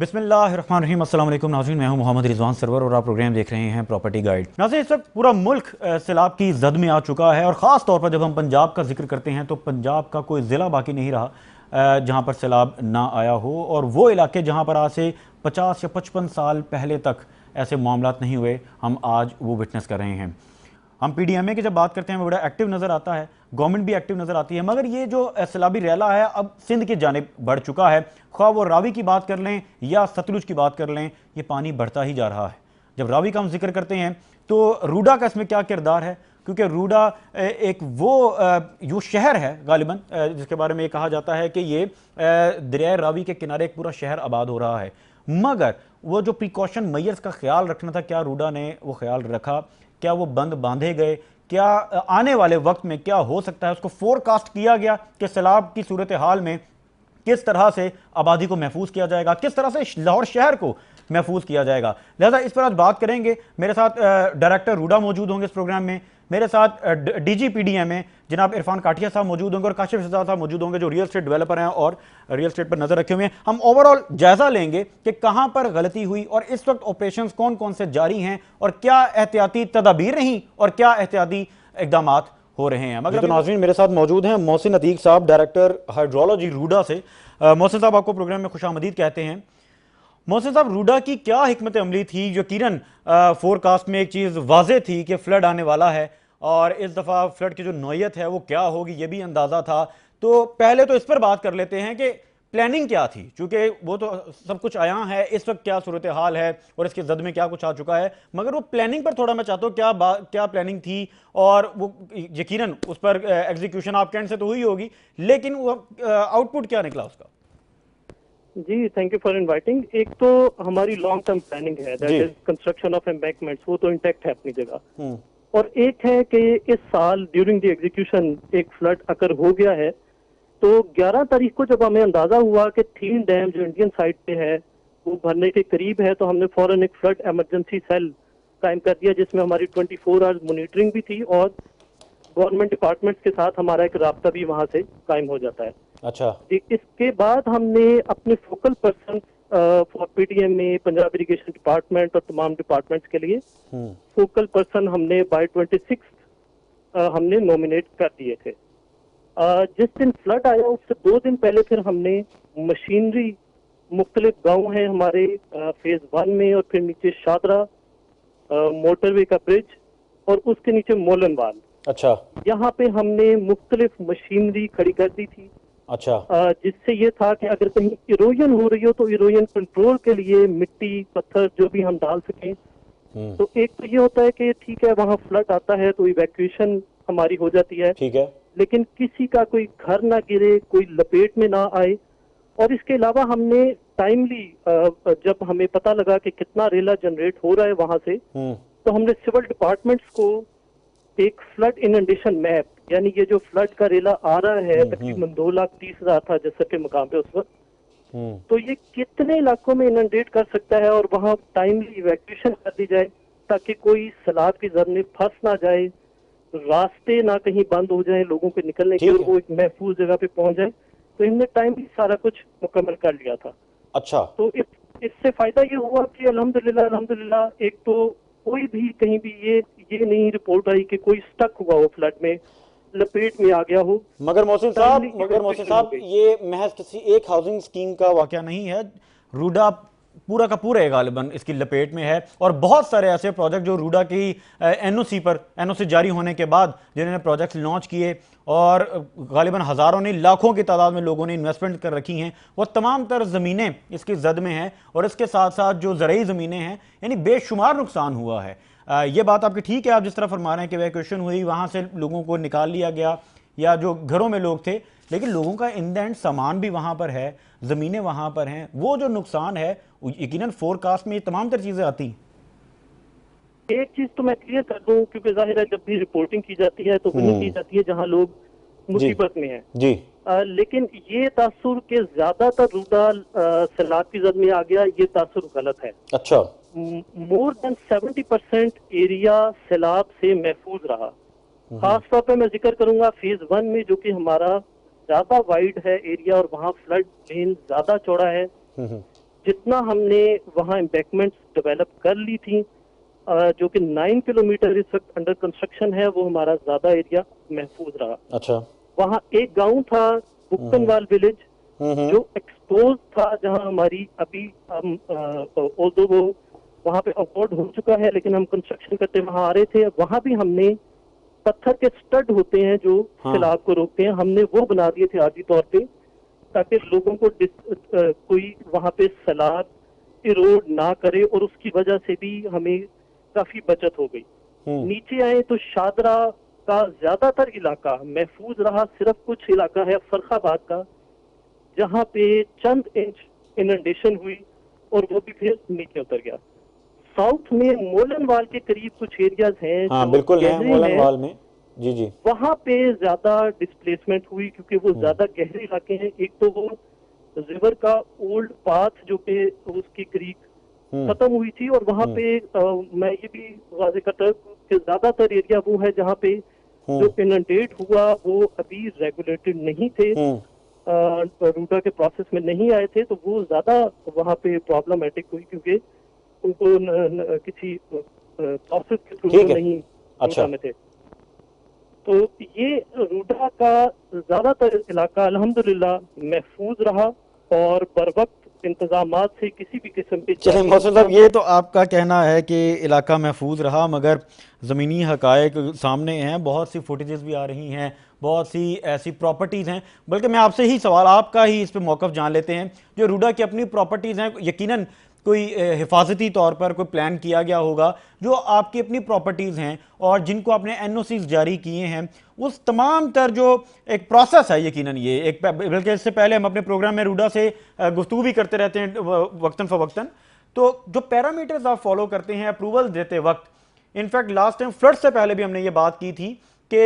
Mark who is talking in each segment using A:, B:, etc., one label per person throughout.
A: बिस्मिल्लाहिर्रहमानिर्रहीम। अस्सलाम वालेकुम नाज़रीन, मैं हूं मोहम्मद रिजवान सरवर और आप प्रोग्राम देख रहे हैं प्रॉपर्टी गाइड। नाज़रीन, इस वक्त पूरा मुल्क सैलाब की जद में आ चुका है और ख़ास तौर पर जब हम पंजाब का जिक्र करते हैं तो पंजाब का कोई ज़िला बाकी नहीं रहा जहां पर सैलाब ना आया हो। और वो इलाके जहां पर आज से 50 या 55 साल पहले तक ऐसे मामलात नहीं हुए, हम आज वो विटनेस कर रहे हैं। हम PDMA की जब बात करते हैं वो बड़ा एक्टिव नज़र आता है, गवर्नमेंट भी एक्टिव नज़र आती है, मगर ये जो सैलाबी रैला है अब सिंध की जानिब बढ़ चुका है। ख्वाह वो रावी की बात कर लें या सतलुज की बात कर लें, ये पानी बढ़ता ही जा रहा है। जब रावी का हम जिक्र करते हैं तो रूडा का इसमें क्या किरदार है, क्योंकि रूडा एक वो शहर है गालिबन जिसके बारे में ये कहा जाता है कि ये दरिया रावी के किनारे एक पूरा शहर आबाद हो रहा है। मगर वो जो प्रिकॉशन मेयर्स का ख्याल रखना था, क्या रूडा ने वो ख्याल रखा? क्या वो बंद बांधे गए? क्या आने वाले वक्त में क्या हो सकता है उसको फोरकास्ट किया गया कि सैलाब की सूरत हाल में किस तरह से आबादी को महफूज किया जाएगा, किस तरह से लाहौर शहर को महफूज किया जाएगा? लिहाजा इस पर आज बात करेंगे। मेरे साथ डायरेक्टर रूडा मौजूद होंगे इस प्रोग्राम में, मेरे साथ DG PDMA जनाब इरफान काठिया साहब मौजूद होंगे और काशिफ शहजाद साहब मौजूद होंगे जो रियल स्टेट डेवलपर हैं और रियल स्टेट पर नजर रखे हुए हैं। हम ओवरऑल जायजा लेंगे कि कहां पर गलती हुई और इस वक्त ऑपरेशंस कौन कौन से जारी हैं और क्या एहतियाती तदाबीर रही और क्या एहतियाती इकदाम हो रहे हैं। मगर तो नाज़रीन मेरे साथ मौजूद हैं मोहसिन अतीक साहब, डायरेक्टर हाइड्रोलॉजी रूडा से। मोहसिन साहब, आपको प्रोग्राम में खुशामदीद कहते हैं। मोहसिन साहब, रूडा की क्या हिकमत अमली थी? यकीनन फोरकास्ट में एक चीज़ वाज़े थी कि फ्लड आने वाला है और इस दफ़ा फ्लड की जो नौयत है वो क्या होगी ये भी अंदाज़ा था। तो पहले तो इस पर बात कर लेते हैं कि प्लानिंग क्या थी, क्योंकि वो तो सब कुछ आया है, इस वक्त क्या सूरत हाल है और इसके जद में क्या कुछ आ चुका है, मगर वो प्लानिंग पर थोड़ा मैं चाहता हूँ क्या प्लानिंग थी और वो यकीनन उस पर एग्जीक्यूशन आपके एंड से तो हुई होगी, लेकिन वो आउटपुट क्या निकला उसका?
B: जी, थैंक यू फॉर इनवाइटिंग। एक तो हमारी लॉन्ग टर्म प्लानिंग है, that is construction of embankments, वो तो इंटैक्ट है अपनी जगह। और एक है कि इस साल ड्यूरिंग द एग्जीक्यूशन एक फ्लड अगर हो गया है, तो 11 तारीख को जब हमें अंदाजा हुआ कि थीन डैम जो इंडियन साइड पे है वो भरने के करीब है, तो हमने फौरन एक फ्लड इमरजेंसी सेल कायम कर दिया जिसमें हमारी 24 आवर्स मॉनिटरिंग भी थी और गवर्नमेंट डिपार्टमेंट्स के साथ हमारा एक राब्ता भी वहां से कायम हो जाता है।
A: अच्छा।
B: इसके बाद हमने अपने focal person for PDMA, Punjab irrigation department और तमाम डिपार्टमेंट्स के लिए फोकल पर्सन हमने बाय 26 हमने नॉमिनेट कर दिए थे। जिस दिन फ्लड आया उससे 2 दिन पहले फिर हमने मशीनरी, मुख्तलिफ गांव हैं हमारे फेज 1 में और फिर नीचे शादरा मोटरवे का ब्रिज और उसके नीचे मोलनवाल,
A: अच्छा,
B: यहाँ पे हमने मुख्तलिफ मशीनरी खड़ी कर दी थी।
A: अच्छा,
B: जिससे ये था कि अगर कहीं इरोजन हो रही हो तो इरोजन कंट्रोल के लिए मिट्टी पत्थर जो भी हम डाल सकें। तो एक तो ये होता है कि ठीक है वहाँ फ्लड आता है तो इवैक्यूएशन हमारी हो जाती है,
A: ठीक है,
B: लेकिन किसी का कोई घर ना गिरे, कोई लपेट में ना आए। और इसके अलावा हमने टाइमली जब हमें पता लगा कि कितना रेला जनरेट हो रहा है वहां से, तो हमने सिविल डिपार्टमेंट्स को एक फ्लड इनंडेशन मैप, यानी ये जो फ्लड का रेला आ रहा है तकरीबन 2,30,000 था जैसा के मुकाम पे उस वक्त, तो ये कितने इलाकों में इनंडेट कर सकता है और वहाँ टाइमली इवैक्यूएशन कर दी जाए ताकि कोई सैलाब की जद में फंस ना जाए, रास्ते ना कहीं बंद हो जाए लोगों के निकलने के, और वो एक महफूज जगह पे पहुंच जाए। तो इनने टाइमली सारा कुछ मुकम्मल कर लिया था।
A: अच्छा।
B: तो इससे फायदा ये हुआ कि अल्हम्दुलिल्लाह एक तो कोई भी कहीं भी ये नहीं रिपोर्ट आई कि कोई स्टक हुआ हो फ्लड में, लपेट में आ गया हो।
A: मगर मोहसिन साहब ये महज किसी एक हाउसिंग स्कीम का वाकया नहीं है, रूडा पूरा का पूरा गालिबन इसकी लपेट में है और बहुत सारे ऐसे प्रोजेक्ट जो रूडा की NOC जारी होने के बाद जिन्होंने प्रोजेक्ट्स लॉन्च किए और गालिबन हज़ारों ने लाखों की तादाद में लोगों ने इन्वेस्टमेंट कर रखी हैं, वो तमाम तर ज़मीनें इसकी जद में हैं और इसके साथ साथ जो ज़रई ज़मीनें हैं, यानी बेशुमार नुकसान हुआ है। ये बात आपकी ठीक है, आप जिस तरह फरमा रहे हैं कि वैक्यूएशन हुई, वहाँ से लोगों को निकाल लिया गया या जो घरों में लोग थे, लेकिन लोगों का इन द एंड सामान भी वहाँ पर है, ज़मीनें वहाँ पर हैं, वो जो नुकसान है यकीनन फोरकास्ट में ये तमाम तर चीज़ें आती हैं।
B: एक चीज तो मैं क्लियर कर दूं, क्योंकि जाहिर है जब भी रिपोर्टिंग की जाती है तो वही की जाती है जहां लोग मुसीबत में हैं
A: जी।
B: लेकिन ये तासुर के ज्यादातर रूडा सैलाब की जद में आ गया, ये तासुर गलत है।
A: अच्छा।
B: मोर देन 70% एरिया सैलाब से महफूज रहा। खास तौर पे मैं जिक्र करूंगा फेज 1 में, जो कि हमारा ज्यादा वाइड है एरिया और वहाँ फ्लड लेन ज्यादा चौड़ा है। जितना हमने वहाँ एम्बैंकमेंट्स डेवलप कर ली थी, जो कि 9 किलोमीटर इस वक्त अंडर कंस्ट्रक्शन है, वो हमारा ज्यादा एरिया महफूज रहा।
A: अच्छा।
B: वहाँ एक गांव था बुक्कनवाल विलेज जो एक्सपोज था, जहाँ हमारी अभी हम ऑल्दो वो वहाँ पे अवॉर्ड हो चुका है, लेकिन हम कंस्ट्रक्शन करते वहाँ आ रहे थे, वहाँ भी हमने पत्थर के स्टड होते हैं जो सैलाब को रोकते हैं, हमने वो बना दिए थे आर्जी तौर पे, ताकि लोगों को कोई वहाँ पे सैलाब इरोड ना करे, और उसकी वजह से भी हमें काफी बचत हो गई। नीचे आए तो शादरा का ज्यादातर इलाका महफूज रहा, सिर्फ कुछ इलाका है फरखाबाद का जहाँ पे चंद इंच इनंडेशन हुई और वो भी फिर नीचे उतर गया। साउथ में मोलनवाल के करीब कुछ एरियाज हैं,
A: हाँ
B: जो
A: बिल्कुल है,
B: गहरे
A: मोलनवाल में। जी जी।
B: वहां पे ज्यादा डिस्प्लेसमेंट हुई क्योंकि वो ज्यादा गहरे इलाके हैं। एक तो वो रिवर का ओल्ड पाथ जो कि उसकी क्रीक खत्म हुई थी, और वहां पे मैं ये भी वाजे करता हूँ कि ज्यादातर एरिया वो है जहाँ पे जो इनंडेट हुआ वो अभी रेगुलेटेड नहीं थे, रूडा के प्रोसेस में नहीं आए थे, तो वो ज्यादा वहाँ पे प्रॉब्लमेटिक हुई क्योंकि उनको किसी प्रोसेस के थ्रू नहीं रूडा में थे। तो ये रूडा का ज्यादातर इलाका अल्हम्दुलिल्लाह महफूज रहा और बर वक्त इंतजामात से किसी भी किस्म के।
A: चलिए मोहसिन साहब, ये तो आपका कहना है कि इलाका महफूज रहा, मगर ज़मीनी हकायक सामने हैं, बहुत सी फुटेजेस भी आ रही हैं, बहुत सी ऐसी प्रॉपर्टीज़ हैं। बल्कि मैं आपसे ही सवाल, आपका ही इस पे मौक़िफ़ जान लेते हैं। जो रूडा की अपनी प्रॉपर्टीज़ हैं, यकीनन कोई हिफाजती तौर पर कोई प्लान किया गया होगा। जो आपकी अपनी प्रॉपर्टीज़ हैं और जिनको आपने एनओसीज जारी किए हैं, उस तमाम तर जो एक प्रोसेस है, यकीनन ये एक, बल्कि इससे पहले हम अपने प्रोग्राम में रूडा से गुफ्तगू भी करते रहते हैं वक्तन फ़वक्तन, तो जो पैरामीटर्स आप फॉलो करते हैं अप्रूवल देते वक्त, इनफैक्ट लास्ट टाइम फ्लड से पहले भी हमने ये बात की थी कि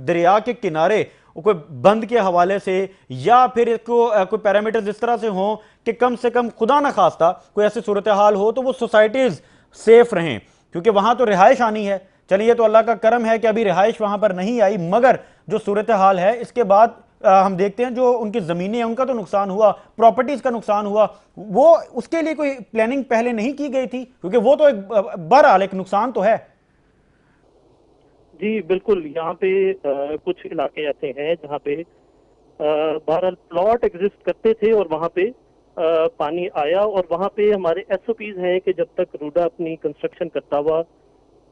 A: दरिया के किनारे कोई बंद के हवाले से या फिर इसको कोई पैरामीटर्स इस तरह से कम से कम खुदा न खास्ता कोई ऐसी सूरत हाल हो तो वो सोसाइटीज़ सेफ रहें, क्योंकि वहाँ तो रिहाइश आनी है। चलिए, तो अल्लाह का करम है कि अभी रिहाइश वहाँ पर नहीं आई, मगर जो सूरत हाल है इसके बाद हम देखते हैं जो उनकी ज़मीनें हैं उनका तो नुकसान हुआ, प्रॉपर्टीज़ का नुकसान हुआ, वो उसके लिए कोई प्लानिंग पहले नहीं की गई थी, क्योंकि वो तो एक बहरहाल एक नुकसान तो है।
B: जी बिल्कुल, यहाँ पे कुछ इलाके ऐसे हैं जहाँ पे बहरहाल प्लॉट एग्जिस्ट करते थे और वहाँ पे पानी आया, और वहाँ पे हमारे एसओपीज हैं कि जब तक रूडा अपनी कंस्ट्रक्शन करता हुआ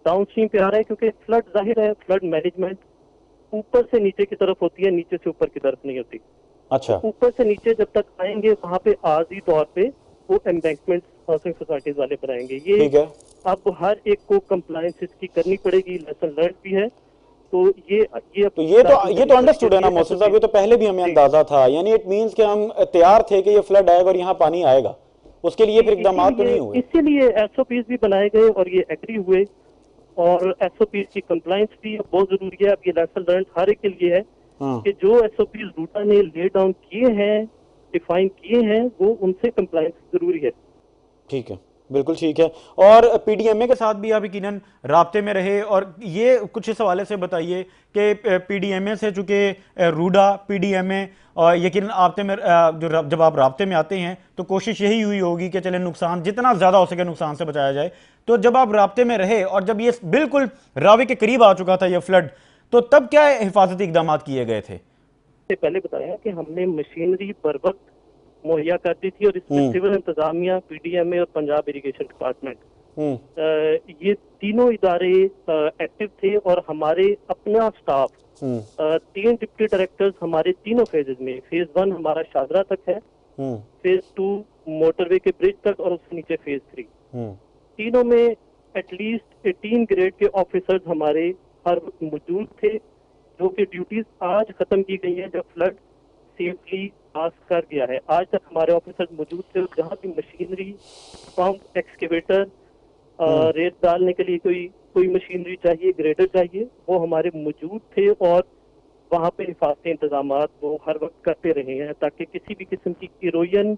B: डाउन स्ट्रीम पे आ रहा है, क्योंकि फ्लड जाहिर है फ्लड मैनेजमेंट ऊपर से नीचे की तरफ होती है, नीचे से ऊपर की तरफ नहीं होती।
A: अच्छा।
B: तो ऊपर से नीचे जब तक आएंगे वहाँ पे आर्जी तौर पे वो एम्बैंकमेंट हाउसिंग सोसाइटीज वाले बनाएंगे। ये अब हर एक को कंप्लायंस इसकी करनी पड़ेगी, लेसन लर्न भी है। तो ये तो
A: अंडरस्टूड है ना मोहसिन साहब, ये तो पहले भी हमें अंदाजा था, यानी इट मींस कि हम तैयार थे कि ये फ्लड आएगा और यहाँ पानी आएगा, उसके लिए फिर इकदाम तो नहीं हुए।
B: इसीलिए एसओपीज भी बनाए गए और ये एग्री हुए, और एसओपीज की कंप्लायंस भी बहुत जरूरी है। अब ये लेसन लर्न हर एक के लिए है कि जो एसओपीज रूटा ने ले डाउन किए हैं, डिफाइन किए हैं, वो उनसे कंप्लायंस जरूरी है।
A: ठीक है, बिल्कुल ठीक है। और पीडीएमए के साथ भी आप यकीनन राब्ते में रहे, और ये कुछ इस हवाले से बताइए कि पीडीएमए से चूंकि रूडा पीडीएमए और यकीनन आपते में जो जब आप राब्ते में आते हैं तो कोशिश यही हुई होगी कि चले नुकसान जितना ज़्यादा हो सके नुकसान से बचाया जाए। तो जब आप राब्ते में रहे और जब ये बिल्कुल रावी के करीब आ चुका था ये फ्लड, तो तब क्या हिफाजती इकदाम किए गए थे?
B: पहले बताया कि हमने मशीनरी पर वक्त मुहैया कर दी थी, और इसमें सिविल इंतजामिया, पीडीएमए और पंजाब इरिगेशन डिपार्टमेंट, ये तीनों इदारे एक्टिव थे, और हमारे अपना स्टाफ 3 डिप्टी डायरेक्टर्स हमारे तीनों फेजेस में, फेज 1 हमारा शादरा तक है, फेज 2 मोटरवे के ब्रिज तक, और उससे नीचे फेज 3, तीनों में एटलीस्ट 18 ग्रेड के ऑफिसर्स हमारे हर वक्त मौजूद थे, जो कि ड्यूटीज आज खत्म की गई है जब फ्लड सेफली पास कर गया है। आज तक हमारे ऑफिसर्स मौजूद थे, जहाँ भी मशीनरी, पंप, एक्सकेवेटर, रेत डालने के लिए कोई मशीनरी चाहिए, ग्रेडर चाहिए, वो हमारे मौजूद थे, और वहाँ पे हिफाजती इंतजाम वो हर वक्त करते रहे हैं ताकि किसी भी किस्म की इरोजन,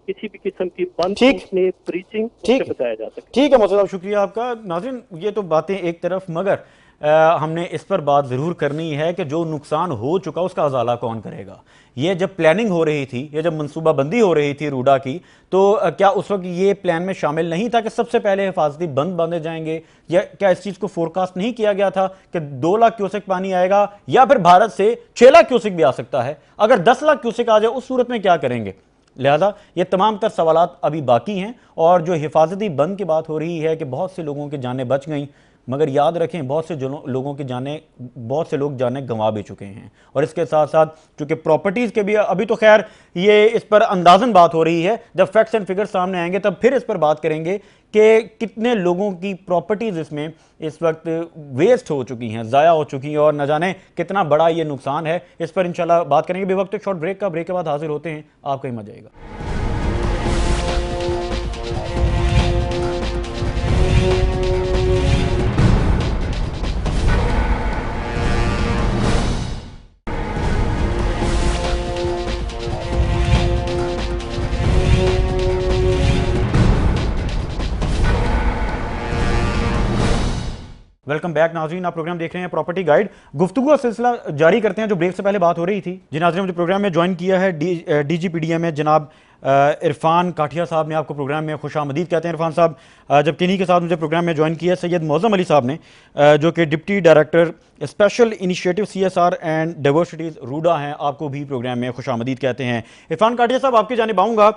B: किसी भी किस्म की बंद टूटने, ब्रीचिंग से बचाया जा सके।
A: ठीक है मोहसिन साहब, शुक्रिया आपका। नाज़रीन, ये तो बातें एक तरफ, मगर हमने इस पर बात ज़रूर करनी है कि जो नुकसान हो चुका उसका अजाला कौन करेगा। ये जब प्लानिंग हो रही थी, ये जब मनसूबाबंदी हो रही थी रूडा की, तो क्या उस वक्त ये प्लान में शामिल नहीं था कि सबसे पहले हिफाजती बंद बांधे जाएंगे, या क्या इस चीज़ को फोरकास्ट नहीं किया गया था कि 2 लाख क्यूसेक पानी आएगा या फिर भारत से 6 लाख क्यूसेक भी आ सकता है? अगर 10 लाख क्यूसेक आ जाए उस सूरत में क्या करेंगे? लिहाजा ये तमाम तर सवालात अभी बाकी हैं। और जो हिफाजती बंद की बात हो रही है कि बहुत से लोगों की जानें बच गई, मगर याद रखें बहुत से लोगों की जानें, बहुत से लोग जानें गंवा भी चुके हैं। और इसके साथ साथ चूंकि प्रॉपर्टीज़ के भी अभी तो खैर ये इस पर अंदाजन बात हो रही है, जब फैक्ट्स एंड फिगर्स सामने आएंगे तब फिर इस पर बात करेंगे कि कितने लोगों की प्रॉपर्टीज़ इसमें इस वक्त वेस्ट हो चुकी हैं, ज़ाया हो चुकी हैं, और न जाने कितना बड़ा ये नुकसान है। इस पर इंशाल्लाह बात करेंगे। बेवक्त एक शॉर्ट ब्रेक का, ब्रेक के बाद हाजिर होते हैं। आप कहीं मत जाइएगा। वेलकम बैक नाज़रीन, आप प्रोग्राम देख रहे हैं प्रॉपर्टी गाइड। गुफ्तगू का सिलसिला जारी करते हैं जो ब्रेक से पहले बात हो रही थी। जी नाज़रीन, मुझे प्रोग्राम में ज्वाइन किया है DGPDA में जनाब इरफान काठिया साहब ने। आपको प्रोग्राम में खुशामदीद कहते हैं इरफान साहब। जब किन्हीं के साथ मुझे प्रोग्राम में ज्वाइन किया सैयद मौज़म अली साहब ने, जो कि deputy director special initiative CSR and diversities रूडा हैं। आपको भी प्रोग्राम में खुशामदीद कहते हैं। इरफान काठिया साहब, आपकी जानिब आऊँगा।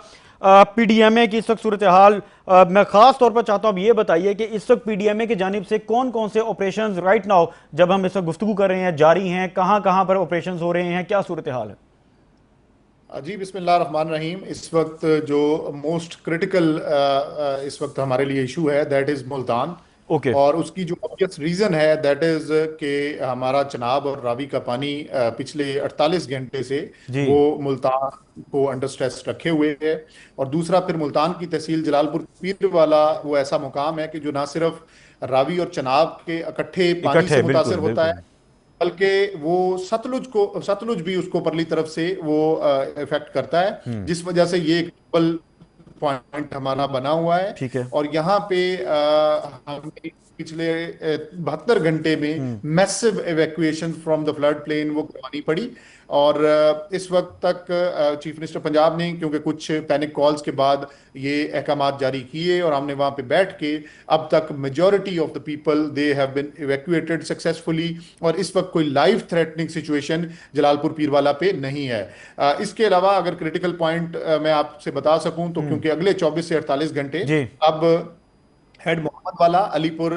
A: PDMA की इस वक्त सूरत हाल मैं ख़ास तौर पर चाहता हूँ, अब ये बताइए कि इस वक्त PDMA की जानिब से कौन कौन से ऑपरेशंस राइट नाउ, जब हम इस वक्त गुफ्तगू कर रहे हैं, जारी हैं, कहाँ कहाँ पर ऑपरेशंस हो रहे हैं, क्या सूरत हाल है?
C: जी बिस्मिल्लाह रहमान रहीम। इस वक्त जो मोस्ट क्रिटिकल इस वक्त हमारे लिए इशू है दैट इज मुल्तान।
A: ओके।
C: और उसकी जो ऑब्वियस रीजन है दैट इज कि हमारा चनाब और रावी का पानी पिछले 48 घंटे से
A: जी।
C: वो मुल्तान को अंडर स्ट्रेस रखे हुए है। और दूसरा फिर मुल्तान की तहसील जलालपुर पीर वाला वो ऐसा मुकाम है कि जो ना सिर्फ रावी और चनाब के इकट्ठे पानी से मुतासर होता है, बल्कि वो सतलुज भी उसको परली तरफ से वो इफेक्ट करता है, जिस वजह से ये एक डबल पॉइंट हमारा बना हुआ है।
A: ठीक है।
C: और यहाँ पे हमने पिछले 72 घंटे में massive evacuation from the flood plain वो करवानी पड़ी। और इस वक्त तक चीफ मिनिस्टर पंजाब ने, क्योंकि कुछ पैनिक कॉल्स के बाद ये अहकामात जारी किए और हमने वहां पे बैठ के अब तक majority of the people they have been evacuated successfully. और इस वक्त कोई life threatening situation Jalalpur Pirwala पे नहीं है। इसके अलावा अगर क्रिटिकल पॉइंट मैं आपसे बता सकूं तो, क्योंकि अगले 24 से 48 घंटे अब हेड मोहम्मद वाला अलीपुर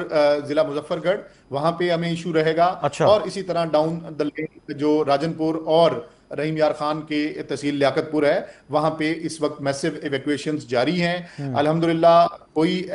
C: जिला मुजफ्फरगढ़ वहां पे हमें इशू रहेगा।
A: अच्छा।
C: और इसी तरह डाउन द लेन जो राजनपुर और रहीम यार खान के तहसील लियाकतपुर है, वहां पे इस वक्त मैसिव इवैक्यूएशंस जारी हैं। अल्हम्दुलिल्लाह कोई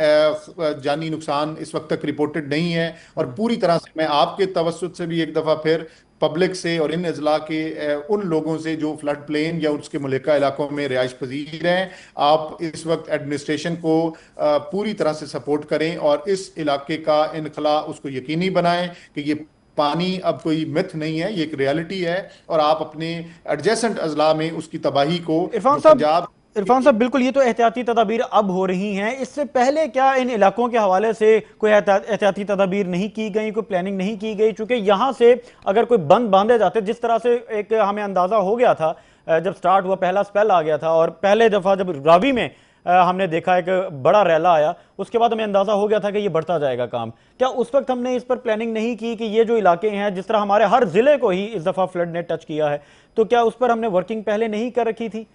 C: जानी नुकसान इस वक्त तक रिपोर्टेड नहीं है। और पूरी तरह से मैं आपके तवस्सुत से भी एक दफा फिर पब्लिक से और इन अजला के उन लोगों से जो फ्लड प्लेन या उसके मुल्का इलाकों में रिहाइश पजीर हैं, आप इस वक्त एडमिनिस्ट्रेशन को पूरी तरह से सपोर्ट करें और इस इलाके का इनखला उसको यकीनी बनाएं कि ये पानी अब कोई मिथ नहीं है, ये एक रियलिटी है। और आप अपने एडजेसेंट अजला में उसकी तबाही को
A: इरफान साहब बिल्कुल, ये तो एहतियाती तदाबीर अब हो रही हैं। इससे पहले क्या इन इलाकों के हवाले से कोई एहतियाती तदाबीर नहीं की गई, कोई प्लानिंग नहीं की गई? चूंकि यहाँ से अगर कोई बंद बांधे जाते, जिस तरह से एक हमें अंदाजा हो गया था जब स्टार्ट हुआ, पहला स्पेल आ गया था, और पहले दफा जब रावी में हमने देखा एक बड़ा रैला आया, उसके बाद हमें अंदाजा हो गया था कि ये बढ़ता जाएगा काम। क्या उस वक्त हमने इस पर प्लानिंग नहीं की कि ये जो इलाके हैं, जिस तरह हमारे हर जिले को ही इस दफा फ्लड ने टच किया है, तो क्या उस पर हमने वर्किंग पहले नहीं कर रखी थी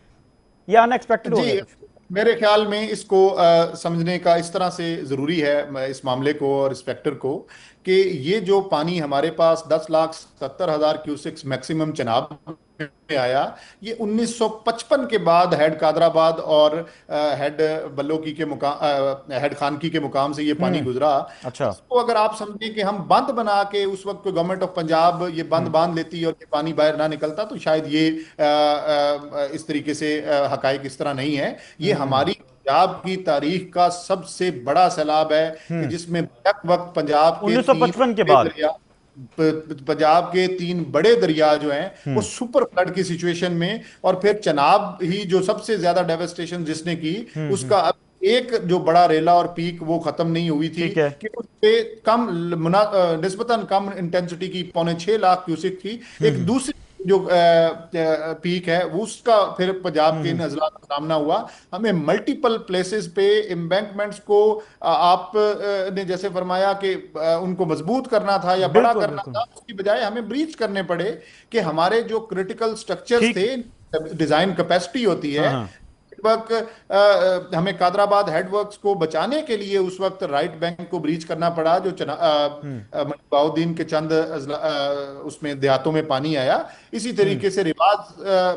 A: या अनएक्सपेक्टेड हो गया?
C: मेरे ख्याल में इसको समझने का इस तरह से जरूरी है इस मामले को और इस फैक्टर को कि ये जो पानी हमारे पास 10,70,000 क्यूसेक्स मैक्सिमम चनाब में आया, ये 1955 के बाद हेड कादराबाद और हेड बल्लोकी के मुकाम हेड खानकी के मुकाम से ये पानी गुजरा।
A: अच्छा।
C: तो अगर आप समझें कि हम बंद बना के उस वक्त गवर्नमेंट ऑफ पंजाब ये बंद बांध लेती और ये पानी बाहर ना निकलता, तो शायद ये इस तरीके से हकायक इस तरह नहीं है। ये हमारी पंजाब की तारीख का सबसे बड़ा सैलाब है कि जिसमें वक्त पंजाब के
A: 1955 के बाद
C: पंजाब के 3 बड़े दरिया जो हैं वो सुपर फ्लड की सिचुएशन में, और फिर चनाब ही जो सबसे ज्यादा डेवस्टेशन जिसने की उसका अब एक जो बड़ा रेला और पीक वो खत्म नहीं हुई थी
A: ठीक है।
C: कि उस पे निस्बतन कम इंटेंसिटी की 6.25 लाख क्यूसिक थी। एक
A: हम्म
C: दूसरी जो पीक है वो उसका फिर पंजाब के इन अजला का सामना हुआ। हमें मल्टीपल प्लेसेस पे एम्बैंकमेंट्स को ने जैसे फरमाया कि उनको मजबूत करना था या बड़ा
A: बिल्कुल
C: करना
A: बिल्कुल।
C: था, उसकी बजाय हमें ब्रीच करने पड़े कि हमारे जो क्रिटिकल स्ट्रक्चर्स
A: ठीक।
C: थे, डिजाइन कैपेसिटी होती
A: हाँ
C: है।
A: हाँ।
C: वक्त हमें कादराबाद हेडवर्क्स को बचाने के लिए उस वक्त राइट बैंक को ब्रीच करना पड़ा, जो
A: हम्म
C: बाउद्दीन के चंद उसमें देहातों में पानी आया। इसी
A: हम्म
C: तरीके से रिवाज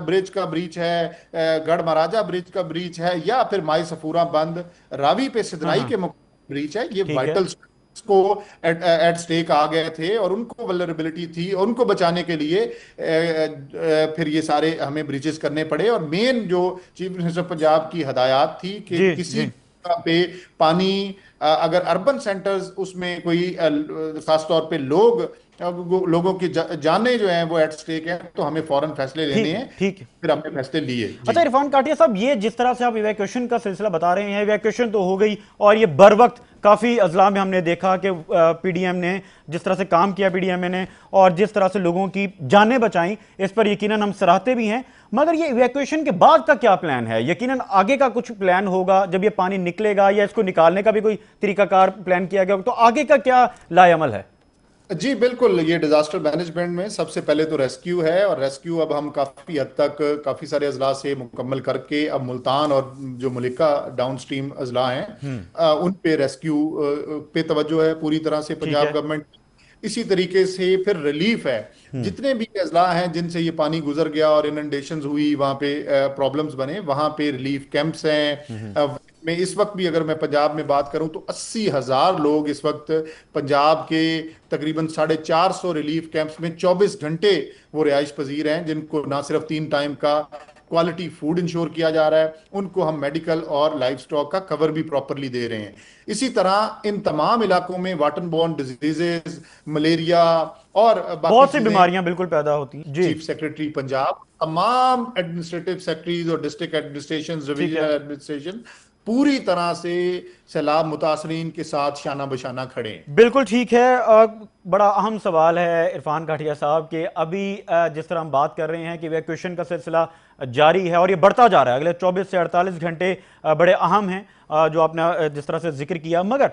C: ब्रिज का ब्रीच है, गढ़ महाराजा ब्रिज का ब्रीच है, या फिर माई सफूरा बंद, रावी पे
A: हाँ
C: सिदराई
A: हाँ।
C: के ब्रीच है। ये
A: ठीक है।
C: वाइटल को एट स्टेक आ गए थे और उनको वल्नरेबिलिटी थी, और उनको बचाने के लिए फिर ये सारे हमें ब्रिजेस करने पड़े। और मेन जो चीफ मिनिस्टर पंजाब की हदायत थी कि
A: जी
C: किसी
A: जी।
C: जगह पे पानी अगर अर्बन सेंटर्स उसमें कोई खास तौर पे लोगों की जानें जो हैं वो एट स्टेक हैं, तो हमें फौरन फैसले लेने
A: ठीक है।
C: हैं।
A: ठीक है।
C: फिर हमने फैसले लिए जी।
A: अच्छा इरफान काटिया साहब, ये जिस तरह से आप इवैक्यूएशन का सिलसिला बता रहे हैं, इवैक्यूएशन तो हो गई और ये बर वक्त काफ़ी अजला में हमने देखा कि पीडीएम ने जिस तरह से काम किया, पीडीएम ने, और जिस तरह से लोगों की जानें बचाई, इस पर यकीनन हम सराहते भी हैं। मगर ये इवैक्यूएशन के बाद का क्या प्लान है? यकीनन आगे का कुछ प्लान होगा जब ये पानी निकलेगा, या इसको निकालने का भी कोई तरीकाकार प्लान किया गया होगा, तो आगे का क्या लाएअमल है?
C: जी बिल्कुल, ये डिजास्टर मैनेजमेंट में सबसे पहले तो रेस्क्यू है, और रेस्क्यू अब हम काफ़ी हद तक काफ़ी सारे अजला से मुकम्मल करके अब मुल्तान और जो मलिका डाउन स्ट्रीम अजला हैं उन पे रेस्क्यू पे तवज्जो है पूरी तरह से
A: ठीक
C: पंजाब
A: है।
C: गवर्नमेंट। इसी तरीके से फिर रिलीफ है, जितने भी अजला हैं जिनसे ये पानी गुजर गया और इनंडेशंस हुई, वहाँ पे प्रॉब्लम्स बने, वहाँ पे रिलीफ कैंप्स हैं। में इस वक्त भी अगर मैं पंजाब में बात करूं तो 80,000 लोग इस वक्त पंजाब के तकरीबन 450 रिलीफ कैंप्स में 24 घंटे वो रिहाइश पजीर हैं, जिनको ना सिर्फ 3 टाइम का क्वालिटी फूड इंश्योर किया जा रहा है, उनको हम मेडिकल और लाइफ स्टॉक का कवर भी प्रॉपरली दे रहे हैं। इसी तरह इन तमाम इलाकों में वाटर बॉर्न डिजीजेस, मलेरिया और बाकी
A: बहुत सी
C: चीजें,
A: बीमारियां बिल्कुल पैदा होती हैं जी।
C: चीफ सेक्रेटरी पंजाब, तमाम एडमिनिस्ट्रेटिव सेक्रेटरीज और डिस्ट्रिक्ट एडमिनिस्ट्रेशन,
A: ठीक है।
C: डिवीजनल एडमिनिस्ट्रेशन पूरी तरह से सैलाब मुतासरीन के साथ शाना बशाना खड़े हैं।
A: बिल्कुल ठीक है। बड़ा अहम सवाल है इरफान काठिया साहब कि अभी जिस तरह हम बात कर रहे हैं कि इवैक्यूएशन का सिलसिला जारी है और ये बढ़ता जा रहा है, अगले 24 से 48 घंटे बड़े अहम हैं, जो आपने जिस तरह से जिक्र किया। मगर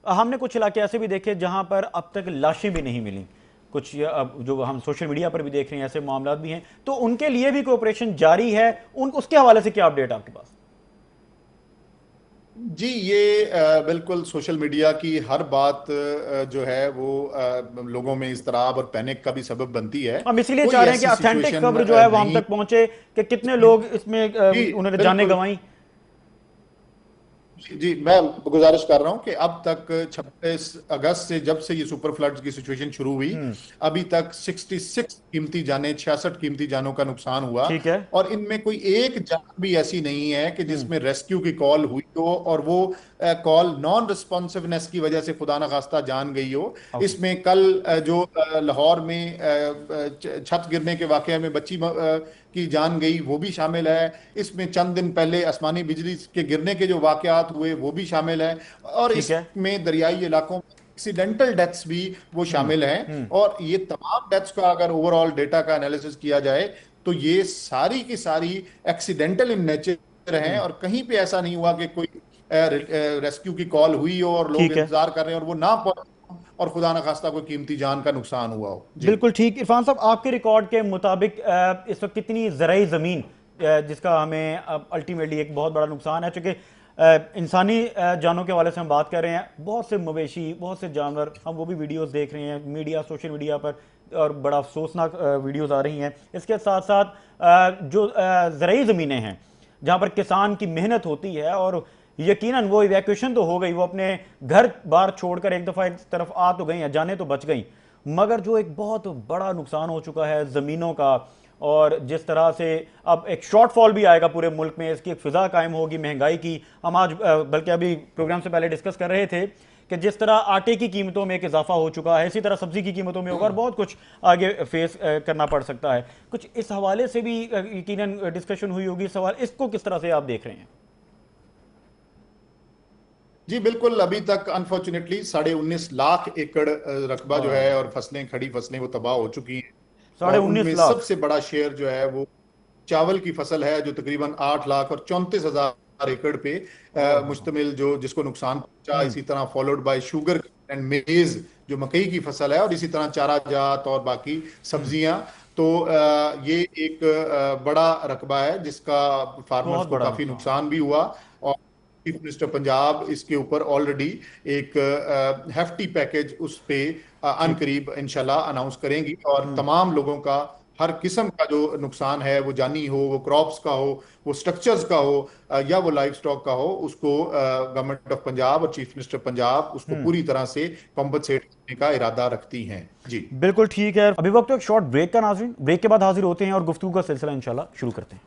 A: हमने कुछ इलाके ऐसे भी देखे जहां पर अब तक लाशें भी नहीं मिली, कुछ अब जो हम सोशल मीडिया पर भी देख रहे हैं ऐसे मामला भी हैं, तो उनके लिए भी कोई ऑपरेशन जारी है, उसके हवाले से क्या अपडेट आपके पास?
C: जी ये बिल्कुल सोशल मीडिया की हर बात जो है वो लोगों में इस्तराब और पैनिक का भी सबब बनती है।
A: हम इसीलिए
C: कोई
A: चाह रहे हैं कि
C: ऐसी
A: ऑथेंटिक
C: सिचुएशन
A: खबर जो है वो हम
C: नहीं।
A: तक पहुंचे कि कितने लोग इसमें
C: जी
A: उन्होंने जानें
C: बिल्कुल।
A: गंवाई।
C: जी मैं गुजारिश कर रहा हूं कि अब तक 26 अगस्त से जब से ये सुपर फ्लड्स की सिचुएशन शुरू हुई, अभी तक 66 कीमती जानें, 66 कीमती जानों का नुकसान हुआ।
A: ठीक है।
C: और इनमें कोई एक जान भी ऐसी नहीं है कि जिसमें रेस्क्यू की कॉल हुई हो और वो कॉल नॉन रिस्पॉन्सिवनेस की वजह से खुदा न खास्ता जान गई हो।
A: ओके।
C: इसमें कल जो लाहौर में छत गिरने के वाकये में बच्ची की जान गई वो भी शामिल है। इसमें चंद दिन पहले आसमानी बिजली के गिरने के जो वाकयात हुए वो भी शामिल है। और
A: ठीक है।
C: इसमें दरियाई इलाकों में एक्सीडेंटल डेथ्स भी वो शामिल हैं। और ये तमाम डेथ्स का अगर ओवरऑल डेटा का एनालिसिस किया जाए तो ये सारी की सारी एक्सीडेंटल इन नेचर हैं, और कहीं पे ऐसा नहीं हुआ कि कोई रेस्क्यू की कॉल हुई हो और लोग
A: ठीक है।
C: इंतजार कर रहे हैं और वो ना पहुंचे और खुदा न खास्ता कोई कीमती जान का नुकसान हुआ हो। जी
A: बिल्कुल ठीक। इरफान साहब, आपके रिकॉर्ड के मुताबिक इस वक्त कितनी ज़राई ज़मीन जिसका हमें अल्टीमेटली एक बहुत बड़ा नुकसान है, चूँकि इंसानी जानों के हवाले से हम बात कर रहे हैं, बहुत से मवेशी, बहुत से जानवर, हम वो भी वीडियोस देख रहे हैं मीडिया, सोशल मीडिया पर, और बड़ा अफसोसनाक वीडियोस आ रही हैं। इसके साथ साथ जो ज़राई ज़मीनें हैं जहाँ पर किसान की मेहनत होती है, और यकीनन वो इवैक्यूएशन तो हो गई, वो अपने घर बार छोड़कर एक दफ़ा एक तरफ आ तो गई हैं, जाने तो बच गई, मगर जो एक बहुत बड़ा नुकसान हो चुका है ज़मीनों का, और जिस तरह से अब एक शॉर्टफॉल भी आएगा पूरे मुल्क में, इसकी एक फिजा कायम होगी महंगाई की। हम आज बल्कि अभी प्रोग्राम से पहले डिस्कस कर रहे थे कि जिस तरह आटे की कीमतों में एक इजाफा हो चुका है, इसी तरह सब्जी की कीमतों में होगा, और बहुत कुछ आगे फेस करना पड़ सकता है। कुछ इस हवाले से भी यकीनन डिस्कशन हुई होगी। सवाल इसको किस तरह से आप देख रहे हैं?
C: जी बिल्कुल, अभी तक अनफॉर्चुनेटली 19.5 लाख एकड़ रकबा जो है और फसलें, खड़ी फसलें वो तबाह हो चुकी हैं।
A: साढ़े
C: और
A: उन्नीस
C: उनमें
A: लाख
C: सबसे बड़ा शेयर जो है वो चावल की फसल है, जो तकरीबन 8 लाख और 34 हजार एकड़ पे मुश्तमिल, जो जिसको नुकसान पहुंचा। इसी तरह फॉलोड बाय शुगर एंड मेज, जो मकई की फसल है, और इसी तरह चारा जात और बाकी सब्जियां। तो ये एक बड़ा रकबा है जिसका फार्मर्स
A: बहुत
C: को
A: बड़ा
C: काफी
A: नुकसान।
C: नुकसान भी हुआ। और चीफ मिनिस्टर पंजाब इसके ऊपर ऑलरेडी एक हेफ्टी पैकेज उस पे
A: ठीक।
C: अनकरीब इंशाल्लाह अनाउंस करेंगी, और तमाम लोगों का हर किस्म का जो नुकसान है, वो जानी हो, वो क्रॉप्स का हो, वो स्ट्रक्चर्स का हो, या वो लाइफ स्टॉक का हो, उसको गवर्नमेंट ऑफ पंजाब और चीफ मिनिस्टर पंजाब उसको पूरी तरह से कॉम्पनसेट करने का इरादा रखती हैं। जी
A: बिल्कुल ठीक है, अभी वक्त तो एक शॉर्ट ब्रेक का नाज़रीन, ब्रेक के बाद हाजिर होते हैं और गुफ्तगू का सिलसिला इंशाल्लाह शुरू करते हैं।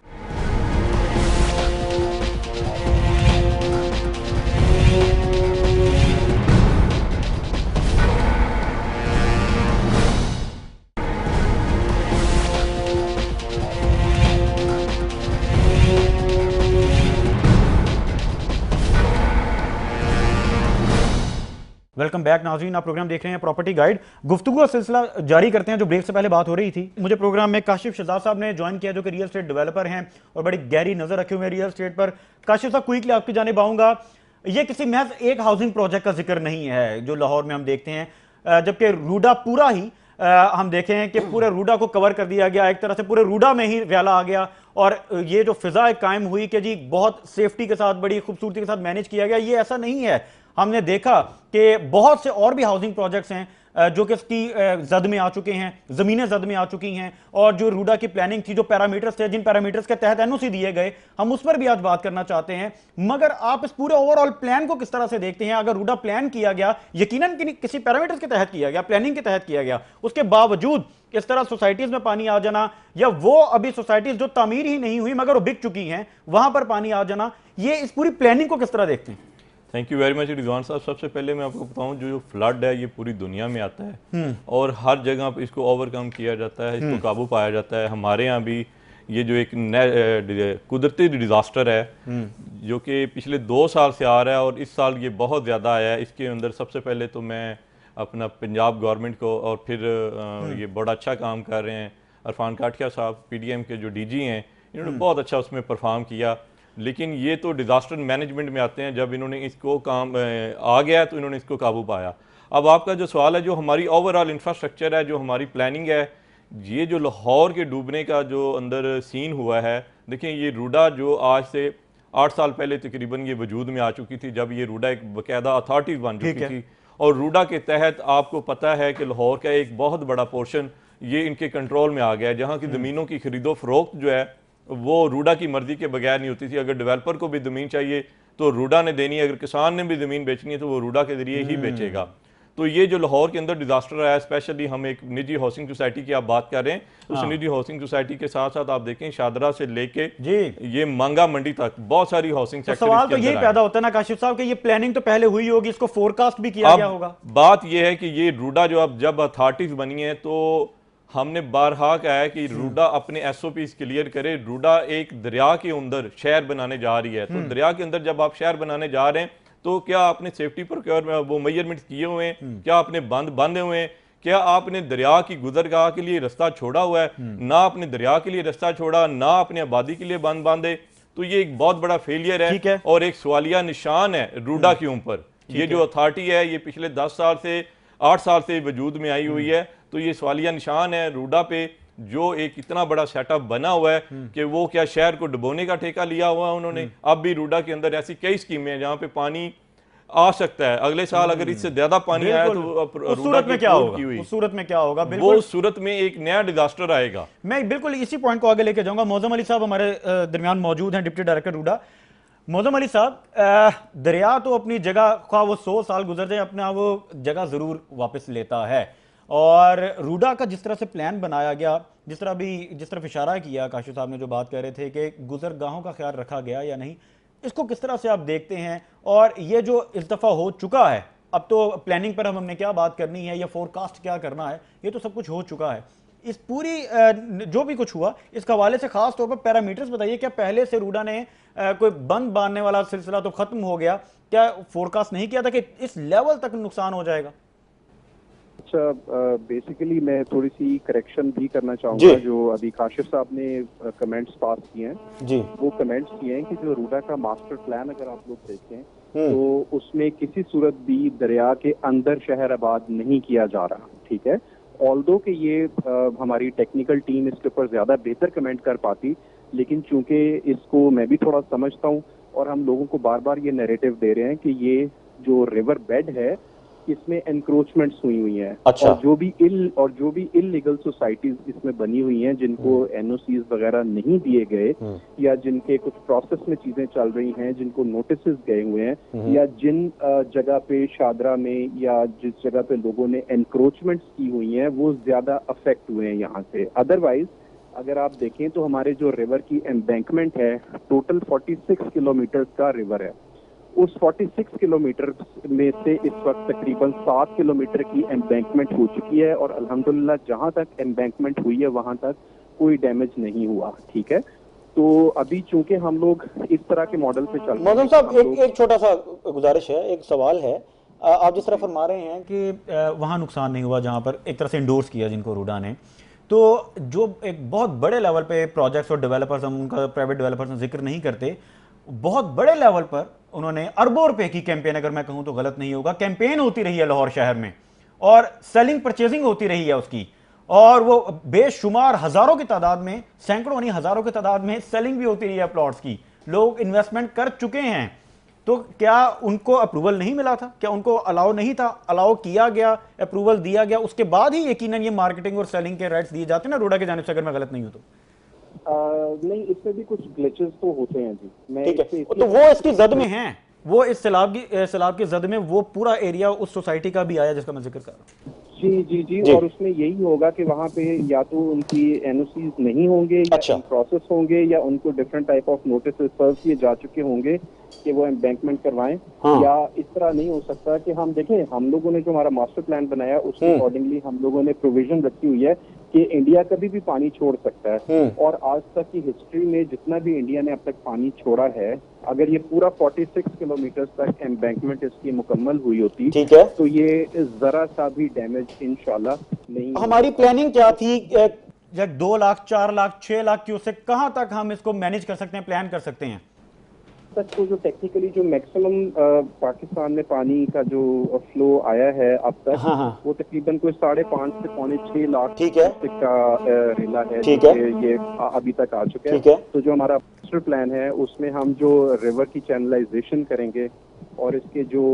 A: वेलकम बैक नाज़रीन, आप प्रोग्राम देख रहे हैं प्रॉपर्टी गाइड। गुफ्तगू का सिलसिला जारी करते हैं। जो ब्रेक से पहले बात हो रही थी, मुझे प्रोग्राम में काशिफ शहजाद साहब ने ज्वाइन किया, जो कि रियल एस्टेट डेवलपर हैं और बड़ी गहरी नजर रखे हुए हैं रियल एस्टेट पर। काशिफ साहब, क्विकली आपकी जानिब आऊंगा। ये किसी महज एक हाउसिंग प्रोजेक्ट का जिक्र नहीं है जो लाहौर में हम देखते हैं, जबकि रूडा पूरा ही हम देखें कि पूरे रूडा को कवर कर दिया गया, एक तरह से पूरे रूडा में ही रैला आ गया। और ये जो फिजा कायम हुई कि जी बहुत सेफ्टी के साथ, बड़ी खूबसूरती के साथ मैनेज किया गया, ये ऐसा नहीं है। हमने देखा कि बहुत से और भी हाउसिंग प्रोजेक्ट्स हैं जो कि इसकी जद में आ चुके हैं, जमीनें जद में आ चुकी हैं। और जो रूडा की प्लानिंग थी, जो पैरामीटर्स थे, जिन पैरामीटर्स के तहत एनओसी दिए गए, हम उस पर भी आज बात करना चाहते हैं। मगर आप इस पूरे ओवरऑल प्लान को किस तरह से देखते हैं? अगर रूडा प्लान किया गया, यकीनन किसी पैरामीटर्स के तहत किया गया, प्लानिंग के तहत किया गया, उसके बावजूद इस तरह सोसाइटीज में पानी आ जाना, या वो अभी सोसाइटीज जो तामीर ही नहीं हुई मगर वो बिक चुकी हैं, वहां पर पानी आ जाना, ये इस पूरी प्लानिंग को किस तरह देखते हैं?
D: Thank you very much Rizwan साहब। सबसे पहले मैं आपको बताऊं, जो फ्लड है ये पूरी दुनिया में आता है और हर जगह पर इसको ओवरकम किया जाता है, इसको काबू पाया जाता है। हमारे यहाँ भी ये जो एक कुदरती डिज़ास्टर है जो कि पिछले 2 साल से आ रहा है और इस साल ये बहुत ज़्यादा आया है। इसके अंदर सबसे पहले तो मैं अपना पंजाब गवर्नमेंट को, और फिर ये बड़ा अच्छा काम कर रहे हैं इरफान काठिया साहब, पीडीएम के जो डीजी हैं, इन्होंने बहुत अच्छा उसमें परफॉर्म किया। लेकिन ये तो डिज़ास्टर मैनेजमेंट में आते हैं, जब इन्होंने इसको काम आ गया तो इन्होंने इसको काबू पाया। अब आपका जो सवाल है, जो हमारी ओवरऑल इंफ्रास्ट्रक्चर है, जो हमारी प्लानिंग है, ये जो लाहौर के डूबने का जो अंदर सीन हुआ है, देखिए ये रूडा जो आज से 8 साल पहले तकरीबन ये वजूद में आ चुकी थी, जब ये रूडा एक बाकायदा अथॉरिटी बन चुकी थी। और रूडा के तहत आपको पता है कि लाहौर का एक बहुत बड़ा पोर्शन ये इनके कंट्रोल में आ गया है, जहाँ की ज़मीनों की खरीदो फरोख्त जो है वो रूडा की मर्जी के बगैर नहीं होती थी। अगर डेवलपर को भी ज़मीन चाहिए तो रूडा ने देनी है, अगर किसान ने भी ज़मीन बेचनी है तो वो रूडा के जरिए ही बेचेगा। तो ये जो लाहौर के अंदर डिजास्टर आया, स्पेशली हम एक निजी हाउसिंग सोसाइटी की आप बात कर रहे हैं, उस निजी हाउसिंग सोसाइटी के साथ साथ आप देखें शादरा से लेके ये मांगा मंडी तक बहुत सारी हाउसिंग
A: तो सवाल तो यही पैदा होता है ना काशिफ साहब कि ये प्लानिंग तो पहले हुई होगी, इसको फोरकास्ट भी किया गया होगा।
D: बात ये है कि ये रूडा जो अब जब अथॉरिटीज बनी है तो हमने बारहा कहा है कि रूडा अपने एसओपीज क्लियर करे। रूडा एक दरिया के अंदर शहर बनाने जा रही है, तो दरिया के अंदर जब आप शहर बनाने जा रहे हैं तो क्या आपने सेफ्टी प्रोक्योर वो मेजरमेंट किए हुए हैं? क्या आपने बंद बांधे हुए हैं? क्या आपने दरिया की गुजरगाह के लिए रास्ता छोड़ा हुआ है? ना आपने दरिया के लिए रास्ता छोड़ा, ना अपने आबादी के लिए बंद बांधे। तो ये एक बहुत बड़ा फेलियर है और एक सवालिया निशान है रूडा के ऊपर। ये जो अथॉरिटी है ये पिछले 10 साल से 8 साल से वजूद में आई हुई है, तो ये सवालिया निशान है रूडा पे, जो एक इतना बड़ा सेटअप बना हुआ है कि वो क्या शहर को डुबोने का ठेका लिया हुआ है उन्होंने। अब भी रूडा के अंदर ऐसी कई स्कीमें हैं जहां पे पानी आ सकता है। अगले साल अगर इससे ज्यादा पानी आया तो
A: उस सूरत में क्या होगा? उस सूरत में क्या होगा?
D: वो उस सूरत में एक नया डिजास्टर आएगा।
A: मैं बिल्कुल इसी पॉइंट को आगे लेके जाऊंगा। मौजम अली साहब हमारे दरमियान मौजूद हैं, डिप्टी डायरेक्टर रूडा। मौजम अली साहब, दरिया तो अपनी जगह, खा वो 100 साल गुजर जाए, अपना वो जगह जरूर वापस लेता है। और रूडा का जिस तरह से प्लान बनाया गया, जिस तरफ इशारा किया काशिफ साहब ने, जो बात कर रहे थे कि गुजरगाहों का ख्याल रखा गया या नहीं, इसको किस तरह से आप देखते हैं? और ये जो इस दफ़ा हो चुका है, अब तो प्लानिंग पर हमने क्या बात करनी है या फोरकास्ट क्या करना है, ये तो सब कुछ हो चुका है। इस पूरी जो भी कुछ हुआ इसके हवाले से खास तौर पर पैरामीटर्स बताइए। क्या पहले से रूडा ने कोई बंद बांधने वाला सिलसिला तो खत्म हो गया, क्या फोरकास्ट नहीं किया था कि इस लेवल तक नुकसान हो जाएगा?
E: अच्छा, बेसिकली मैं थोड़ी सी करेक्शन भी करना चाहूंगा। जो अभी काशिफ साहब ने कमेंट्स पास किए हैं
A: जी,
E: वो कमेंट्स किए हैं कि जो रूडा का मास्टर प्लान अगर आप लोग देखें तो उसमें किसी सूरत भी दरिया के अंदर शहर आबाद नहीं किया जा रहा। ठीक है, ऑल्दो कि ये हमारी टेक्निकल टीम इसके ऊपर ज्यादा बेहतर कमेंट कर पाती, लेकिन चूंकि इसको मैं भी थोड़ा समझता हूँ और हम लोगों को बार बार ये नैरेटिव दे रहे हैं कि ये जो रिवर बेड है इसमें एनक्रोचमेंट्स हुई हैं।
A: अच्छा।
E: और जो भी इलीगल सोसाइटीज इसमें बनी हुई हैं जिनको एनओसीज वगैरह नहीं दिए गए या जिनके कुछ प्रोसेस में चीजें चल रही हैं, जिनको नोटिस गए हुए हैं या जिन जगह पे शादरा में या जिस जगह पे लोगों ने एनक्रोचमेंट्स की हुई हैं वो ज्यादा अफेक्ट हुए हैं यहाँ से। अदरवाइज अगर आप देखें तो हमारे जो रिवर की एम्बैंकमेंट है टोटल 46 किलोमीटर का रिवर है। उस 46 किलोमीटर में से इस वक्त तकरीबन 7 किलोमीटर की एम्बैंकमेंट हो चुकी है और अल्हम्दुलिल्लाह जहां तक एम्बैंकमेंट हुई है वहां तक कोई डैमेज नहीं हुआ। ठीक है, तो अभी चूंकि हम लोग इस तरह के मॉडल पे चल रहे हैं।
A: मौजूम साहब, एक छोटा सा गुजारिश है, एक सवाल है। आप जिस तरह फरमा रहे हैं कि वहाँ नुकसान नहीं हुआ जहाँ पर एक तरह से इंडोर्स किया जिनको रूडा ने, तो जो एक बहुत बड़े लेवल पे प्रोजेक्ट्स और डेवलपर्स, हम उनका प्राइवेट डेवलपर्स में जिक्र नहीं करते, बहुत बड़े लेवल पर उन्होंने अरबों रुपए की कैंपेन, अगर मैं कहूं तो गलत नहीं होगा, कैंपेन होती रही है लाहौर शहर में और सेलिंग परचेजिंग होती रही है उसकी, और वो बेशुमार हजारों की तादाद में, सैकड़ों नहीं हजारों की तादाद में सेलिंग भी होती रही है प्लॉट्स की। लोग इन्वेस्टमेंट कर चुके हैं, तो क्या उनको अप्रूवल नहीं मिला था? क्या उनको अलाउ नहीं था? अलाउ किया गया, अप्रूवल दिया गया, उसके बाद ही यकीनन ये मार्केटिंग और सेलिंग के राइट्स दिए जाते हैं ना रूडा की जानिब से, अगर मैं गलत नहीं हूं तो।
E: नहीं, इसमें भी कुछ ग्लिचेस तो होते हैं जी। मैं
A: ठीक है, तो वो इसकी जद में हैं, वो इस सैलाब की जद में वो पूरा एरिया उस सोसाइटी का भी आया जिसका मैं जिक्र कर रहा हूँ।
E: जी, और उसमें यही होगा कि वहाँ पे या तो उनकी एनओसीज नहीं होंगे या प्रोसेस होंगे या उनको different type of notice serve किए जा चुके होंगे कि वो एम्बैंकमेंट करवाएं। या इस तरह नहीं हो सकता कि हम देखें, हम लोगों ने जो हमारा मास्टर प्लान बनाया उसके अकॉर्डिंगली हम लोगों ने प्रोविजन रखी हुई है कि इंडिया कभी भी पानी छोड़ सकता है। और आज तक की हिस्ट्री में जितना भी इंडिया ने अब तक पानी छोड़ा है, अगर ये पूरा 46 किलोमीटर तक एम्बैंकमेंट इसकी मुकम्मल हुई होती,
A: ठीक है,
E: तो ये जरा सा भी डैमेज इंशाल्लाह नहीं।
A: हमारी प्लानिंग क्या थी? 2 लाख, 4 लाख, 6 लाख क्यूसेक कहां तक हम इसको मैनेज कर सकते हैं, प्लान कर सकते हैं?
E: तक तो जो टेक्निकली जो मैक्सिमम पाकिस्तान में पानी का जो फ्लो आया है अब तक, वो तकरीबन कोई 5.5 से 6.5 लाख का रेला है,
A: ठीक है,
E: ये अभी तक आ चुका है। तो जो हमारा मास्टर प्लान है उसमें हम जो रिवर की चैनलाइजेशन करेंगे और इसके जो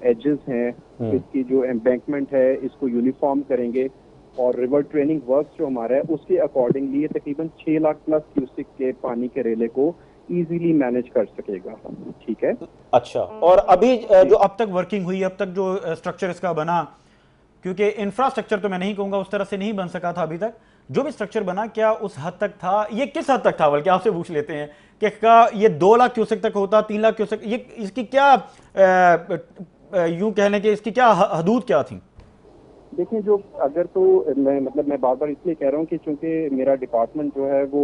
E: एजेस हैं, इसकी जो एम्बैंकमेंट है, इसको यूनिफॉर्म करेंगे और रिवर ट्रेनिंग वर्क जो हमारा है उसके अकॉर्डिंगली ये तकरीबन 6 लाख प्लस क्यूसिक के पानी के रेले को इजीली मैनेज कर सकेगा। ठीक है,
A: अच्छा। और अभी जो अब तक वर्किंग हुई, अब तक जो स्ट्रक्चर इसका बना, क्योंकि इंफ्रास्ट्रक्चर तो मैं नहीं कहूंगा उस तरह से नहीं बन सका था अभी तक, जो भी स्ट्रक्चर बना क्या उस हद तक था? ये किस हद तक था, बल्कि आपसे पूछ लेते हैं कि क्या ये 2 लाख क्यूसेक तक होता, 3 लाख क्यूसेक, ये इसकी क्या यूं कहने के इसकी क्या हदूद क्या थी?
E: देखिए, जो अगर तो मैं बार बार इसलिए कह रहा हूँ कि चूंकि मेरा डिपार्टमेंट जो है वो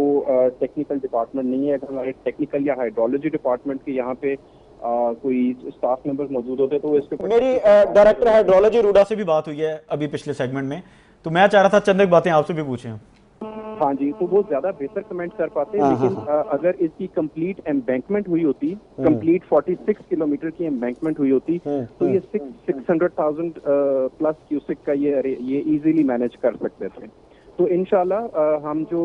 E: टेक्निकल डिपार्टमेंट नहीं है। अगर हमारे टेक्निकल या हाइड्रोलॉजी डिपार्टमेंट के यहाँ पे कोई स्टाफ मेंबर्स मौजूद होते तो इसके
A: मेरी डायरेक्टर हाइड्रोलॉजी रूडा से भी बात हुई है अभी पिछले सेगमेंट में, तो मैं चाह रहा था चंद एक बातें आपसे भी पूछें।
E: हाँ जी, तो वो ज्यादा बेहतर कमेंट कर पाते हैं, लेकिन अगर इसकी कंप्लीट एम्बैंकमेंट हुई होती, कंप्लीट 46 किलोमीटर की एम्बैंकमेंट हुई होती, तो ये 600,000 प्लस क्यूसिक का ये इजीली मैनेज कर सकते थे। तो इंशाल्लाह हम जो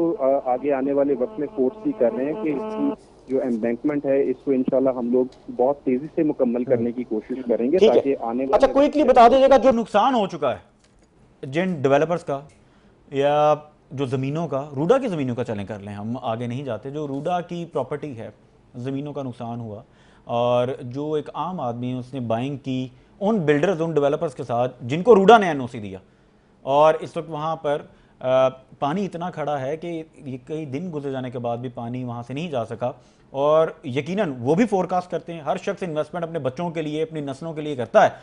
E: आगे आने वाले वक्त में फोर्स कर रहे हैं कि इसकी जो एम्बैंकमेंट है इसको इंशाल्लाह हम लोग बहुत तेजी से मुकम्मल करने की कोशिश करेंगे ताकि आने वाले।
A: अच्छा, क्विकली बता दीजिएगा जो नुकसान हो चुका है जिन डेवलपर्स का या जो ज़मीनों का, रूडा की ज़मीनों का चलें कर लें, हम आगे नहीं जाते, जो रूडा की प्रॉपर्टी है, ज़मीनों का नुकसान हुआ, और जो एक आम आदमी है उसने बाइंग की उन बिल्डर्स, उन डेवलपर्स के साथ जिनको रूडा ने एनओसी दिया, और इस वक्त वहाँ पर पानी इतना खड़ा है कि ये कई दिन गुजर जाने के बाद भी पानी वहाँ से नहीं जा सका, और यकीनन वो भी फोरकास्ट करते हैं, हर शख्स इन्वेस्टमेंट अपने बच्चों के लिए, अपनी नस्लों के लिए करता है,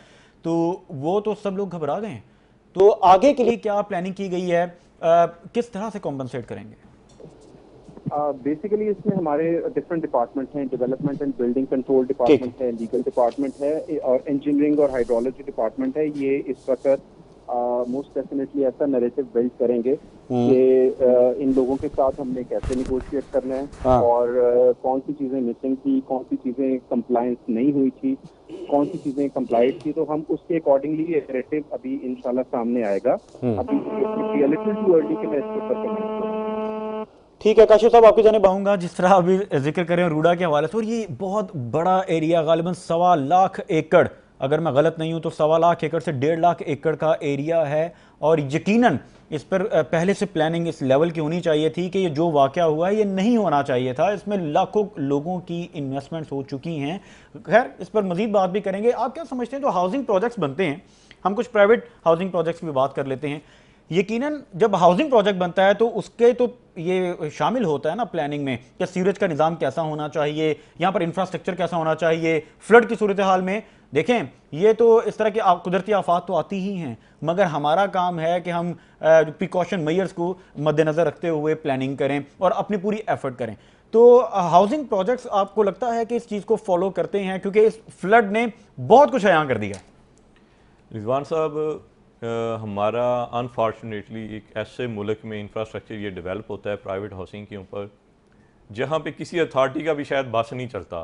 A: तो वो तो सब लोग घबरा गए हैं। तो आगे के लिए क्या प्लानिंग की गई है? किस तरह से कॉम्पनसेट करेंगे?
E: बेसिकली इसमें हमारे डिफरेंट डिपार्टमेंट हैं, development and building control department है, लीगल डिपार्टमेंट है और इंजीनियरिंग और हाइड्रोलॉजी डिपार्टमेंट है। ये इस वक्त मोस्ट डेफिनेटली ऐसा नैरेटिव बिल्ड करेंगे कि इन लोगों के साथ हमने कैसे निगोशिएट करना है और कौन सी चीजें मिसिंग थी, कौन सी चीजें कंप्लायंस नहीं हुई थी, कौन सी चीजें कंप्लाइड थी, तो हम उसके अकॉर्डिंगली ये नैरेटिव अभी इंशाल्लाह सामने आएगा। अभी लिटिल टू अर्ली के मैं इस पर
A: ठीक है काशिफ साहब, आपकी जानिब आऊंगा। जिस तरह अभी जिक्र करें रूडा के हवाले से, और ये बहुत बड़ा एरिया, गालिबन 1.25 लाख एकड़, अगर मैं गलत नहीं हूं तो 1.25 लाख एकड़ से 1.5 लाख एकड़ का एरिया है, और यकीनन इस पर पहले से प्लानिंग इस लेवल की होनी चाहिए थी कि ये जो वाकया हुआ है ये नहीं होना चाहिए था। इसमें लाखों लोगों की इन्वेस्टमेंट्स हो चुकी हैं। खैर, इस पर मजीद बात भी करेंगे। आप क्या समझते हैं जो हाउसिंग प्रोजेक्ट्स बनते हैं, हम कुछ प्राइवेट हाउसिंग प्रोजेक्ट्स की भी बात कर लेते हैं, यकीनन जब हाउसिंग प्रोजेक्ट बनता है तो उसके तो ये शामिल होता है ना प्लानिंग में कि सीवरेज का निज़ाम कैसा होना चाहिए, यहाँ पर इंफ्रास्ट्रक्चर कैसा होना चाहिए, फ्लड की सूरत हाल में देखें, ये तो इस तरह की कुदरती आफात तो आती ही हैं, मगर हमारा काम है कि हम प्रिकॉशन मेजर्स को मद्देनज़र रखते हुए प्लानिंग करें और अपनी पूरी एफर्ट करें। तो हाउसिंग प्रोजेक्ट्स आपको लगता है कि इस चीज़ को फॉलो करते हैं, क्योंकि इस फ्लड ने बहुत कुछ हयां कर दिया?
D: रिजवान साहब, हमारा अनफॉर्चुनेटली एक ऐसे मुल्क में इंफ्रास्ट्रक्चर ये डेवलप होता है प्राइवेट हाउसिंग के ऊपर, जहाँ पे किसी अथॉरिटी का भी शायद बस नहीं चलता,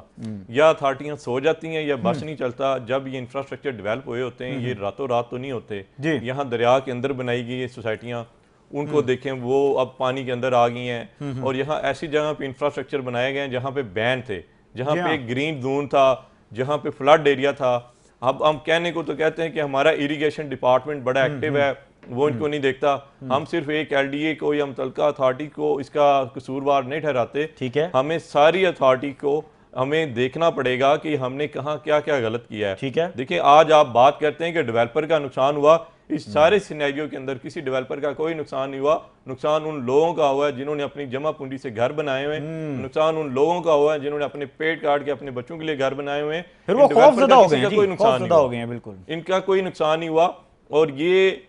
D: या अथॉरिटियाँ सो जाती हैं या बस नहीं चलता। जब ये इंफ्रास्ट्रक्चर डेवलप हुए होते हैं, ये रातों रात तो नहीं होते। यहाँ दरिया के अंदर बनाई गई ये सोसाइटियाँ, उनको देखें वो अब पानी के अंदर आ गई हैं, और यहाँ ऐसी जगह पे इंफ्रास्ट्रक्चर बनाए गए हैं जहाँ पे बैन थे, जहाँ पे एक ग्रीन जोन था, जहाँ पे फ्लड एरिया था। अब हम कहने को तो कहते हैं कि हमारा इरिगेशन डिपार्टमेंट बड़ा एक्टिव है, वो इनको नहीं देखता। हम सिर्फ एक एलडीए को या मुतलका अथॉरिटी को इसका कसूरवार नहीं ठहराते।
A: ठीक है,
D: हमें सारी अथॉरिटी को हमें देखना पड़ेगा कि हमने कहाँ क्या क्या गलत किया है।
A: ठीक है,
D: देखिए, आज आप बात करते हैं कि डेवलपर का नुकसान हुआ, इस सारे सिनेरियो के अंदर किसी डेवलपर का कोई नुकसान नहीं हुआ। नुकसान उन लोगों का हुआ है जिन्होंने अपनी जमा पूंजी से घर बनाए हुए हैं, नुकसान उन लोगों का हुआ है जिन्होंने अपने पेट काट के अपने बच्चों के लिए घर बनाए हुए हैं।
A: फिर वो खौफजदा हो गए,
D: कोई नुकसान नहीं
A: हो गए हैं, बिल्कुल
D: इनका कोई नुकसान नहीं हुआ। और ये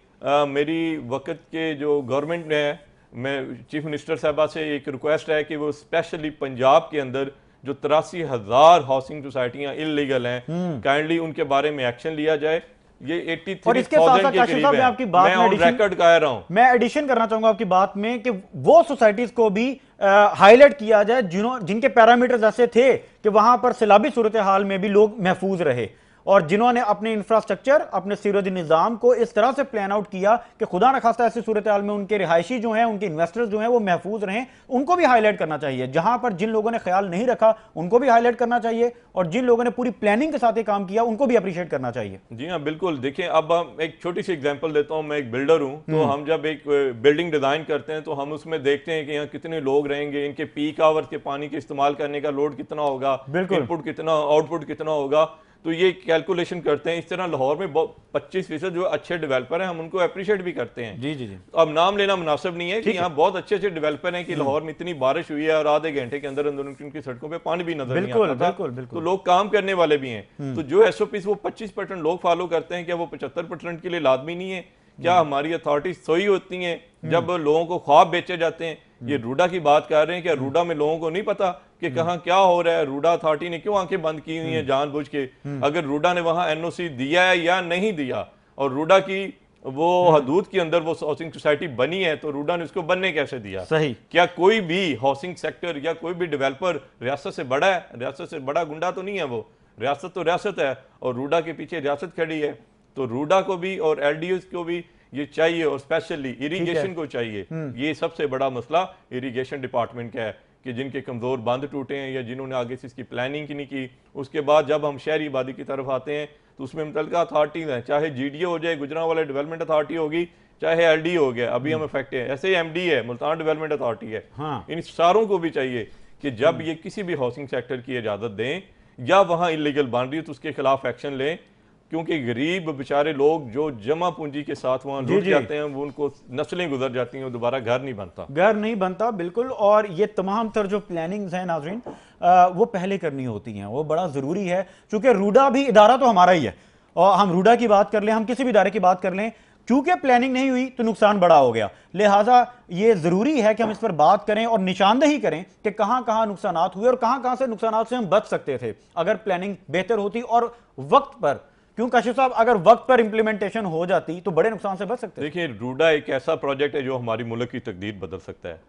D: मेरी वक्त के जो गवर्नमेंट है, मैं चीफ मिनिस्टर साहबा से एक रिक्वेस्ट है कि वो स्पेशली पंजाब के अंदर जो 83,000 हाउसिंग सोसाइटियां इलीगल हैं, काइंडली उनके बारे में एक्शन लिया जाए। ये 83,000 के करीब है।
A: आपकी बात
D: मैं ऑन रिकॉर्ड कह रहा हूं,
A: मैं एडिशन करना चाहूंगा आपकी बात में कि वो सोसाइटीज को भी हाईलाइट किया जाए जिनके पैरामीटर्स ऐसे थे कि वहां पर सैलाबी सूरत हाल में भी लोग महफूज रहे, और जिन्होंने अपने इंफ्रास्ट्रक्चर, अपने सीवरेज निज़ाम को इस तरह से प्लान आउट किया कि खुदा न खास्ता ऐसी सूरत हाल में उनके रिहायशी जो हैं, उनके इन्वेस्टर्स जो हैं वो महफूज रहें। उनको भी हाईलाइट करना चाहिए। जहां पर जिन लोगों ने ख्याल नहीं रखा उनको भी हाईलाइट करना चाहिए, और जिन लोगों ने पूरी प्लानिंग के साथ ये काम किया उनको भी अप्रिशिएट करना चाहिए।
D: जी हाँ, बिल्कुल। देखिए, अब हम एक छोटी सी एग्जांपल देता हूँ। मैं एक बिल्डर हूँ, तो हम जब एक बिल्डिंग डिजाइन करते हैं तो हम उसमें देखते हैं कि यहाँ कितने लोग रहेंगे, इनके पीक आवर्स के पानी के इस्तेमाल करने का लोड कितना होगा, इनपुट कितना, आउटपुट कितना होगा, तो ये कैलकुलेशन करते हैं। इस तरह लाहौर में 25% जो अच्छे डेवलपर हैं, हम उनको अप्रिशिएट भी करते हैं।
A: जी जी जी।
D: अब नाम लेना मुनासिब नहीं है कि यहाँ बहुत अच्छे अच्छे डेवलपर हैं कि लाहौर में इतनी बारिश हुई है और आधे घंटे के अंदर अंदर उनकी सड़कों पे पानी भी नजर नहीं आता था। तो लोग काम करने वाले भी हैं। तो जो एसओपी वो 25% लोग फॉलो करते हैं, क्या वो 75% के लिए लाजमी नहीं है? क्या हमारी अथॉरिटी सोई होती हैं जब लोगों को ख्वाब बेचे जाते हैं? ये रूडा की बात कर रहे हैं, क्या रूडा में लोगों को नहीं पता कि कहाँ क्या हो रहा है? रूडा अथॉरिटी ने क्यों आंखें बंद की हुई हैं जानबूझ के? अगर रूडा ने वहां एनओसी दिया है या नहीं दिया, और रूडा की वो हदूद के अंदर वो हाउसिंग सोसाइटी बनी है, तो रूडा ने उसको बनने कैसे दिया?
A: सही। क्या
D: कोई भी हाउसिंग सेक्टर या कोई भी डेवलपर रियासत से बड़ा है? रियासत से बड़ा गुंडा तो नहीं है वो। रियासत तो रियासत है, और रूडा के पीछे रियासत खड़ी है। तो रूडा को भी और एलडीओ को भी ये चाहिए, और स्पेशली इरिगेशन को चाहिए। ये सबसे बड़ा मसला इरिगेशन डिपार्टमेंट का है कि जिनके कमजोर बांध टूटे हैं या जिन्होंने आगे से इसकी प्लानिंग की नहीं की। उसके बाद जब हम शहरी आबादी की तरफ आते हैं तो उसमें मुतल्लिका अथॉरिटीज हैं, चाहे जीडीओ हो जाए, गुजरांवाला डेवलपमेंट अथॉरिटी होगी, चाहे एलडीओ हो गया, अभी हम इफेक्ट है, ऐसे ही एमडी है, मुल्तान डेवलपमेंट अथॉरिटी है। इन सारों को भी चाहिए कि जब ये किसी भी हाउसिंग सेक्टर की इजाजत दें या वहां इलीगल बन रही है तो उसके खिलाफ एक्शन लें, क्योंकि गरीब बेचारे लोग जो जमा पूंजी के साथ वहां लुट जाते हैं, वो उनको नस्लें गुजर जाती हैं, दोबारा घर नहीं बनता।
A: बिल्कुल। और ये तमाम तर जो प्लानिंग्स हैं नाज़रीन, वो पहले करनी होती हैं, वो बड़ा ज़रूरी है। चूंकि रूडा भी इदारा तो हमारा ही है, और हम रूडा की बात कर लें, हम किसी भी इदारे की बात कर लें, चूंकि प्लानिंग नहीं हुई तो नुकसान बड़ा हो गया, लिहाजा ये जरूरी है कि हम इस पर बात करें और निशानदेही करें कि कहां कहां नुकसानात हुए और कहां कहां से नुकसानात से हम बच सकते थे अगर प्लानिंग बेहतर होती और वक्त पर। क्यों काशिफ साहब, अगर वक्त पर इंप्लीमेंटेशन हो जाती तो बड़े नुकसान से बच सकते थे।
D: देखिए, रूडा एक ऐसा प्रोजेक्ट है जो हमारी मुल्क की तकदीर बदल सकता है,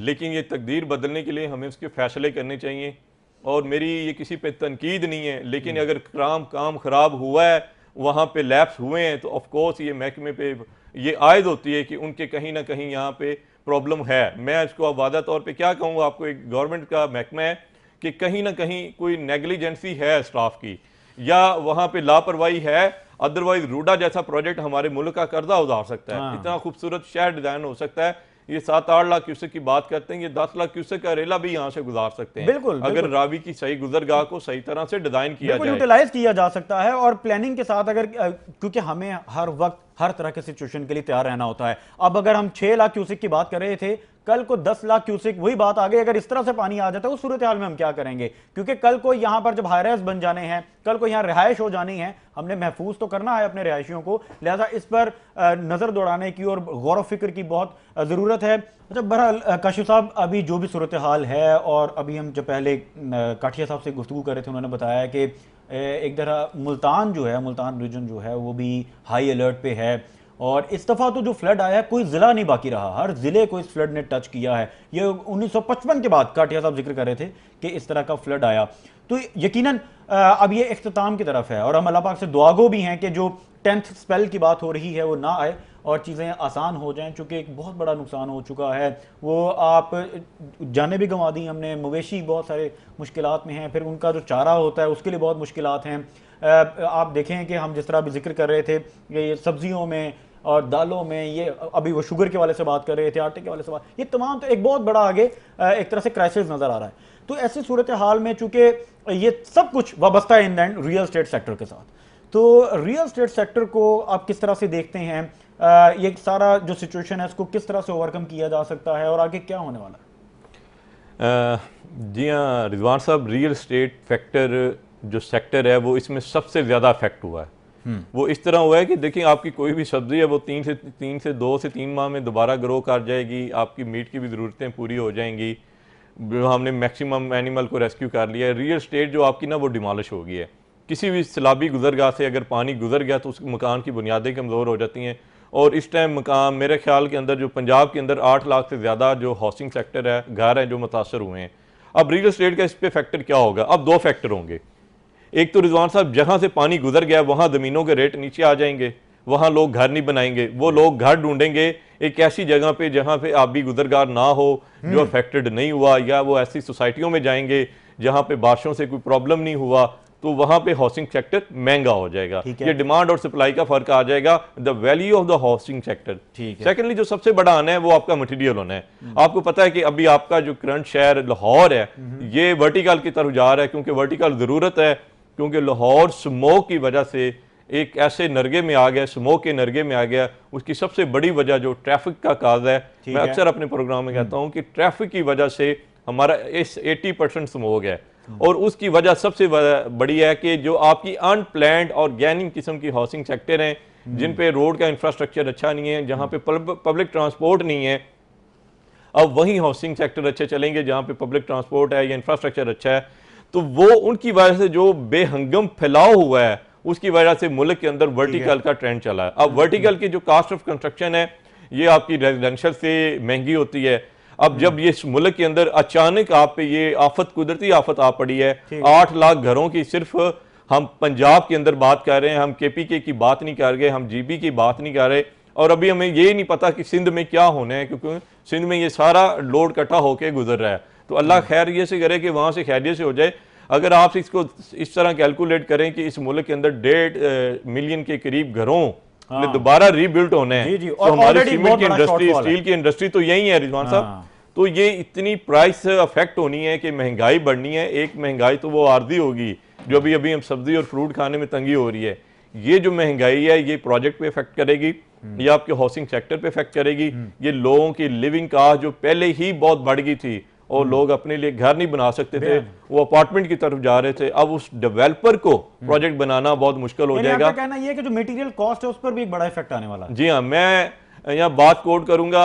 D: लेकिन ये तकदीर बदलने के लिए हमें उसके फैसले करने चाहिए। और मेरी ये किसी पे तनकीद नहीं है, लेकिन अगर काम खराब हुआ है, वहाँ पे लैप्स हुए हैं, तो ऑफ कोर्स ये महकमे पे ये आयद होती है कि उनके कहीं ना कहीं यहाँ पे प्रॉब्लम है। मैं इसको वादा तौर पे क्या कहूँगा आपको, एक गवर्नमेंट का महकमा है कि कहीं ना कहीं कोई नेग्लिजेंसी है स्टाफ की या वहाँ पे लापरवाही है, अदरवाइज रूडा जैसा प्रोजेक्ट हमारे मुल्क का कर्जा उतार सकता है। इतना खूबसूरत शहर डिजाइन हो सकता है, ये 7-8 लाख क्यूसेक की बात करते हैं, ये 10 लाख क्यूसेक का रेला भी यहाँ से गुजार सकते हैं।
A: बिल्कुल,
D: अगर रावी की सही गुजरगाह को सही तरह से डिजाइन किया जाए,
A: यूटिलाइज किया जा सकता है और प्लानिंग के साथ। अगर क्योंकि हमें हर वक्त हर तरह के सिचुएशन के लिए तैयार रहना होता है। अब अगर हम 6 लाख क्यूसेक की बात कर रहे थे, कल को 10 लाख क्यूसेक, वही बात आ गई। अगर इस तरह से पानी आ जाता है उस सूरत हाल में हम क्या करेंगे? क्योंकि कल को यहां पर जब हाईराइज बन जाने हैं, कल को यहां रिहाइश हो जानी है, हमने महफूज तो करना है अपने रिहायशियों को, लिहाजा इस पर नजर दौड़ाने की और गौर व फिक्र की बहुत जरूरत है। अच्छा, बहरहाल काशिफ साहब, अभी जो भी सूरत हाल है, और अभी हम जब पहले काठिया साहब से गुफ्तगू कर रहे थे, उन्होंने बताया कि एक तरह मुल्तान जो है, मुल्तान रीजन जो है वो भी हाई अलर्ट पे है। और इस दफ़ा तो जो फ्लड आया है, कोई ज़िला नहीं बाकी रहा, हर ज़िले को इस फ्लड ने टच किया है। ये 1955 के बाद काठिया साहब जिक्र कर रहे थे कि इस तरह का फ्लड आया। तो यकीनन अब ये इख्तिताम की तरफ है और हम अल्लाह पाक से दुआगो भी हैं कि जो 10th स्पेल की बात हो रही है वो ना आए और चीज़ें आसान हो जाएं, चूँकि एक बहुत बड़ा नुकसान हो चुका है। वो आप जाने भी गंवा दी हमने, मवेशी बहुत सारे मुश्किलात में हैं, फिर उनका जो चारा होता है उसके लिए बहुत मुश्किलात हैं। आप देखें कि हम जिस तरह अभी जिक्र कर रहे थे कि ये सब्जियों में और दालों में, ये अभी वो शुगर के वाले से बात कर रहे थे, आटे के वाले से बात, ये तमाम तो एक बहुत बड़ा आगे एक तरह से क्राइसिस नज़र आ रहा है। तो ऐसी सूरत हाल में चूँकि ये सब कुछ वाबस्ता है in and real estate sector के साथ, तो रियल स्टेट सेक्टर को आप किस तरह से देखते हैं? ये सारा जो सिचुएशन है इसको किस तरह से ओवरकम किया जा सकता है और आगे क्या होने वाला है?
D: जी हाँ रिजवान साहब, रियल स्टेट फैक्टर जो सेक्टर है वो इसमें सबसे ज़्यादा अफेक्ट हुआ है। वो इस तरह हुआ है कि देखिए, आपकी कोई भी सब्जी है वो 2 से 3 माह में दोबारा ग्रो कर जाएगी, आपकी मीट की भी ज़रूरतें पूरी हो जाएंगी, हमने मैक्सिमम एनिमल को रेस्क्यू कर लिया है। रियल स्टेट जो आपकी ना वो डिमोलिश हो गई है। किसी भी सैलाबी गुजरगाह से अगर पानी गुजर गया तो उस मकान की बुनियादें कमज़ोर हो जाती हैं। और इस टाइम मकान मेरे ख्याल के अंदर जो पंजाब के अंदर 8 लाख से ज़्यादा जो हाउसिंग सेक्टर है, घर हैं जो मुतासर हुए हैं। अब रियल स्टेट का इस पर फैक्टर क्या होगा? अब 2 फैक्टर होंगे। एक तो रिजवान साहब, जहाँ से पानी गुजर गया वहाँ ज़मीनों के रेट नीचे आ जाएंगे, वहाँ लोग घर नहीं बनाएंगे, वो लोग घर ढूंढेंगे एक ऐसी जगह पे जहाँ पे आबी गुजरगार ना हो, जो अफेक्टेड नहीं हुआ, या वो ऐसी सोसाइटियों में जाएंगे जहाँ पे बारिशों से कोई प्रॉब्लम नहीं हुआ, तो वहाँ पे हाउसिंग सेक्टर महंगा हो जाएगा। ये डिमांड और सप्लाई का फर्क आ जाएगा, the value of the housing sector. Secondly, जो सबसे बड़ा आना है वो आपका मटेरियल होना है। आपको पता है कि अभी आपका जो करंट शहर लाहौर है ये वर्टिकल की तरफ जा रहा है, क्योंकि वर्टिकल ज़रूरत है, क्योंकि लाहौर स्मोक की वजह से एक ऐसे नरगे में आ गया, स्मोक के नरगे में आ गया। उसकी सबसे बड़ी वजह जो ट्रैफिक का काज है, मैं अक्सर अपने प्रोग्राम में कहता हूँ कि ट्रैफिक की वजह से हमारा इस 80% स्मोक है। और उसकी वजह सबसे बड़ी है कि जो आपकी अनप्लैंड ऑर्गेनिक किस्म की हाउसिंग सेक्टर हैं, जिन पे रोड का इंफ्रास्ट्रक्चर अच्छा नहीं है, जहाँ पे पब्लिक ट्रांसपोर्ट नहीं है। अब वही हाउसिंग सेक्टर अच्छे चलेंगे जहाँ पे पब्लिक ट्रांसपोर्ट है या इंफ्रास्ट्रक्चर अच्छा है, तो वो उनकी वजह से जो बेहंगम फैलाव हुआ है उसकी वजह से मुल्क के अंदर वर्टिकल का ट्रेंड चला है। अब वर्टिकल की जो कास्ट ऑफ कंस्ट्रक्शन है ये आपकी रेजिडेंशियल से महंगी होती है। अब जब ये मुल्क के अंदर अचानक आप पे ये आफत, कुदरती आफत आ पड़ी है, 8 लाख घरों की सिर्फ हम पंजाब के अंदर बात कर रहे हैं, हम KPK की बात नहीं कर रहे, हम GB की बात नहीं कर रहे, और अभी हमें ये नहीं पता कि सिंध में क्या होना है, क्योंकि सिंध में ये सारा लोड इकट्ठा होकर गुजर रहा है। तो अल्लाह खैर ये से करे कि वहाँ से खैरियत से हो जाए। अगर आप इसको इस तरह कैलकुलेट करें कि इस मुल्क के अंदर 1.5 मिलियन के करीब घरों दोबारा रीबिल्ड होने हैं, तो हमारी सीमेंट की इंडस्ट्री, स्टील की इंडस्ट्री तो यही है रिजवान साहब। तो ये इतनी प्राइस अफेक्ट होनी है कि महंगाई बढ़नी है। एक महंगाई तो वो आर्जी होगी जो अभी अभी हम सब्जी और फ्रूट खाने में तंगी हो रही है। ये जो महंगाई है ये प्रोजेक्ट पे इफेक्ट करेगी, ये आपके हाउसिंग सेक्टर पे इफेक्ट करेगी, ये लोगों की लिविंग कास्ट जो पहले ही बहुत बढ़ गई थी और लोग अपने लिए घर नहीं बना सकते थे, वो अपार्टमेंट की तरफ जा रहे थे। अब उस डेवलपर को प्रोजेक्ट बनाना बहुत मुश्किल हो जाएगा।
A: आपका कहना ये है कि जो मटेरियल कॉस्ट है उस पर भी एक बड़ा इफेक्ट आने वाला है।
D: जी हाँ, मैं यहाँ बात कोट करूंगा,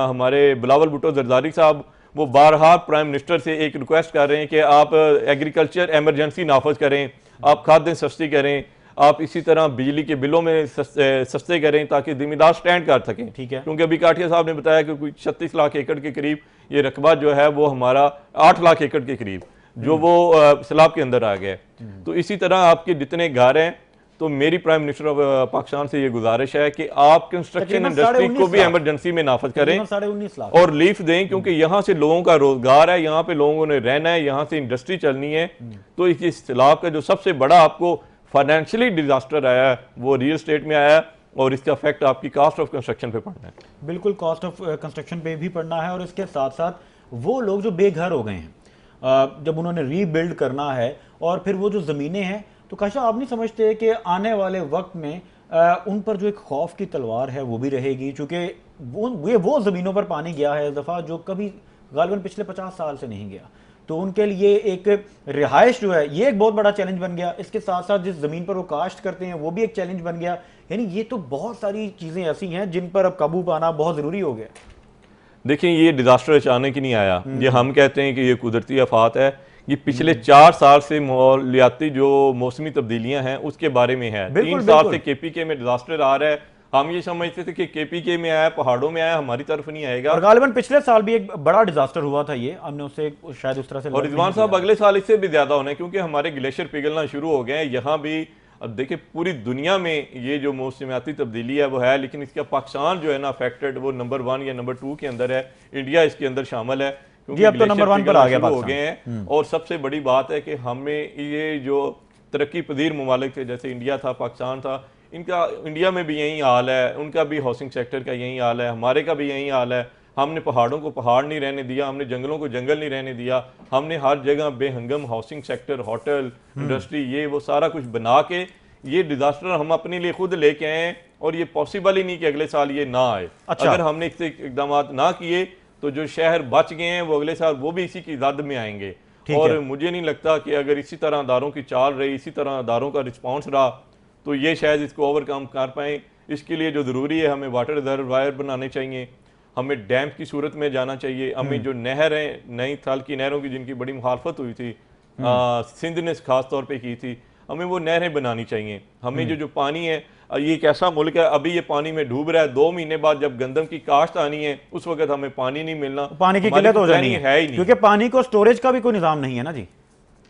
D: हमारे बिलावल भुट्टो जरदारी साहब, वो बारहा प्राइम मिनिस्टर से एक रिक्वेस्ट कर रहे हैं कि आप एग्रीकल्चर एमरजेंसी नाफज करें, आप खादें सस्ती करें, आप इसी तरह बिजली के बिलों में सस्ते करें ताकि जिम्मेदार स्टैंड कर सकें।
A: ठीक है,
D: क्योंकि अभी काठिया साहब ने बताया कि कोई 36 लाख एकड़ के करीब ये रकबा जो है वो हमारा 8 लाख एकड़ के करीब जो वो सैलाब के अंदर आ गया है। तो इसी तरह आपके जितने घर हैं, तो मेरी प्राइम मिनिस्टर ऑफ पाकिस्तान से ये गुजारिश है कि आप कंस्ट्रक्शन इंडस्ट्री को भी इमरजेंसी में नाफज करें
A: 19.5 लाख
D: और लीफ दें, क्योंकि यहाँ से लोगों का रोजगार है, यहाँ पे लोगों ने रहना है, यहाँ से इंडस्ट्री चलनी है। तो इस सैलाब का जो सबसे बड़ा आपको फाइनेंशियली डिजास्टर आया है वो रियल एस्टेट में आया है और इसका इफेक्ट आपकी कॉस्ट ऑफ कंस्ट्रक्शन पे पड़ना है।
A: बिल्कुल, कॉस्ट ऑफ कंस्ट्रक्शन पे भी पड़ना है और इसके साथ साथ वो लोग जो बेघर हो गए हैं, जब उन्होंने रीबिल्ड करना है और फिर वो जो ज़मीनें हैं, तो काशा आप नहीं समझते कि आने वाले वक्त में उन पर जो एक खौफ की तलवार है वो भी रहेगी, चूँकि वो ज़मीनों पर पानी गया है इस दफ़ा जो कभी गालिबन पिछले 50 साल से नहीं गया, तो उनके लिए एक रिहाइश जो है ये एक बहुत बड़ा चैलेंज बन गया। इसके साथ साथ जिस ज़मीन पर वो काश्त करते हैं वो भी एक चैलेंज बन गया। यानी ये तो बहुत सारी चीज़ें ऐसी हैं जिन पर अब काबू पाना बहुत ज़रूरी हो गया।
D: देखिए, ये डिजास्टर अचानक ही नहीं आया, ये हम कहते हैं कि ये कुदरती आफात है। ये पिछले 4 साल से माहौलियाती जो मौसमी तब्दीलियां हैं उसके बारे में है। 3 साल से केपीके में डिजास्टर आ रहा है। हम ये समझते थे कि केपीके में आया, पहाड़ों में आया, हमारी तरफ नहीं आएगा।
A: और गालिबन पिछले साल भी एक बड़ा डिजास्टर हुआ था, ये हमने उससे शायद उस तरह से।
D: और रिजवान साहब, अगले साल इससे भी ज्यादा होना है क्योंकि हमारे ग्लेशियर पिघलना शुरू हो गए हैं यहाँ भी। अब देखिए, पूरी दुनिया में ये जो मौसमियाती तब्दीली है वो है, लेकिन इसका पाकिस्तान जो है ना अफेक्टेड, वो नंबर 1 या नंबर 2 के अंदर है। इंडिया इसके अंदर शामिल है
A: क्योंकि अब तो नंबर 1 पर आ गया
D: हो गए हैं। और सबसे बड़ी बात है कि हमें ये जो तरक्की पजीर ममालिक थे, जैसे इंडिया था, पाकिस्तान था, इनका इंडिया में भी यही हाल है, उनका भी हाउसिंग सेक्टर का यही हाल है, हमारे का भी यही हाल है। हमने पहाड़ों को पहाड़ नहीं रहने दिया, हमने जंगलों को जंगल नहीं रहने दिया, हमने हर जगह बेहंगम हाउसिंग सेक्टर, होटल, इंडस्ट्री, ये वो सारा कुछ बना के ये डिजास्टर हम अपने लिए खुद लेके आए। और ये पॉसिबल ही नहीं कि अगले साल ये ना आए। अगर हमने इससे इकदाम ना किए तो जो शहर बच गए हैं वो अगले साल वो भी इसी की जद में आएंगे। और मुझे नहीं लगता कि अगर इसी तरह अदारों की चाल रही, इसी तरह अदारों का रिस्पॉन्स रहा, तो ये शायद इसको ओवरकम कर पाएँ। इसके लिए जो ज़रूरी है, हमें वाटर रिजर्वायर बनाने चाहिए, हमें डैम की सूरत में जाना चाहिए, हमें जो नहर है, नई साल की नहरों की जिनकी बड़ी मुखालफत हुई थी, सिंध ने खास तौर पे की थी, हमें वो नहरें बनानी चाहिए। हमें जो पानी है, ये एक ऐसा मुल्क है अभी ये पानी में डूब रहा है। 2 महीने बाद जब गंदम की काश्त आनी है उस वक्त हमें पानी नहीं मिलना,
A: पानी की किल्लत हो जानी
D: है ही नहीं,
A: क्योंकि पानी को स्टोरेज का भी कोई निजाम नहीं है ना जी।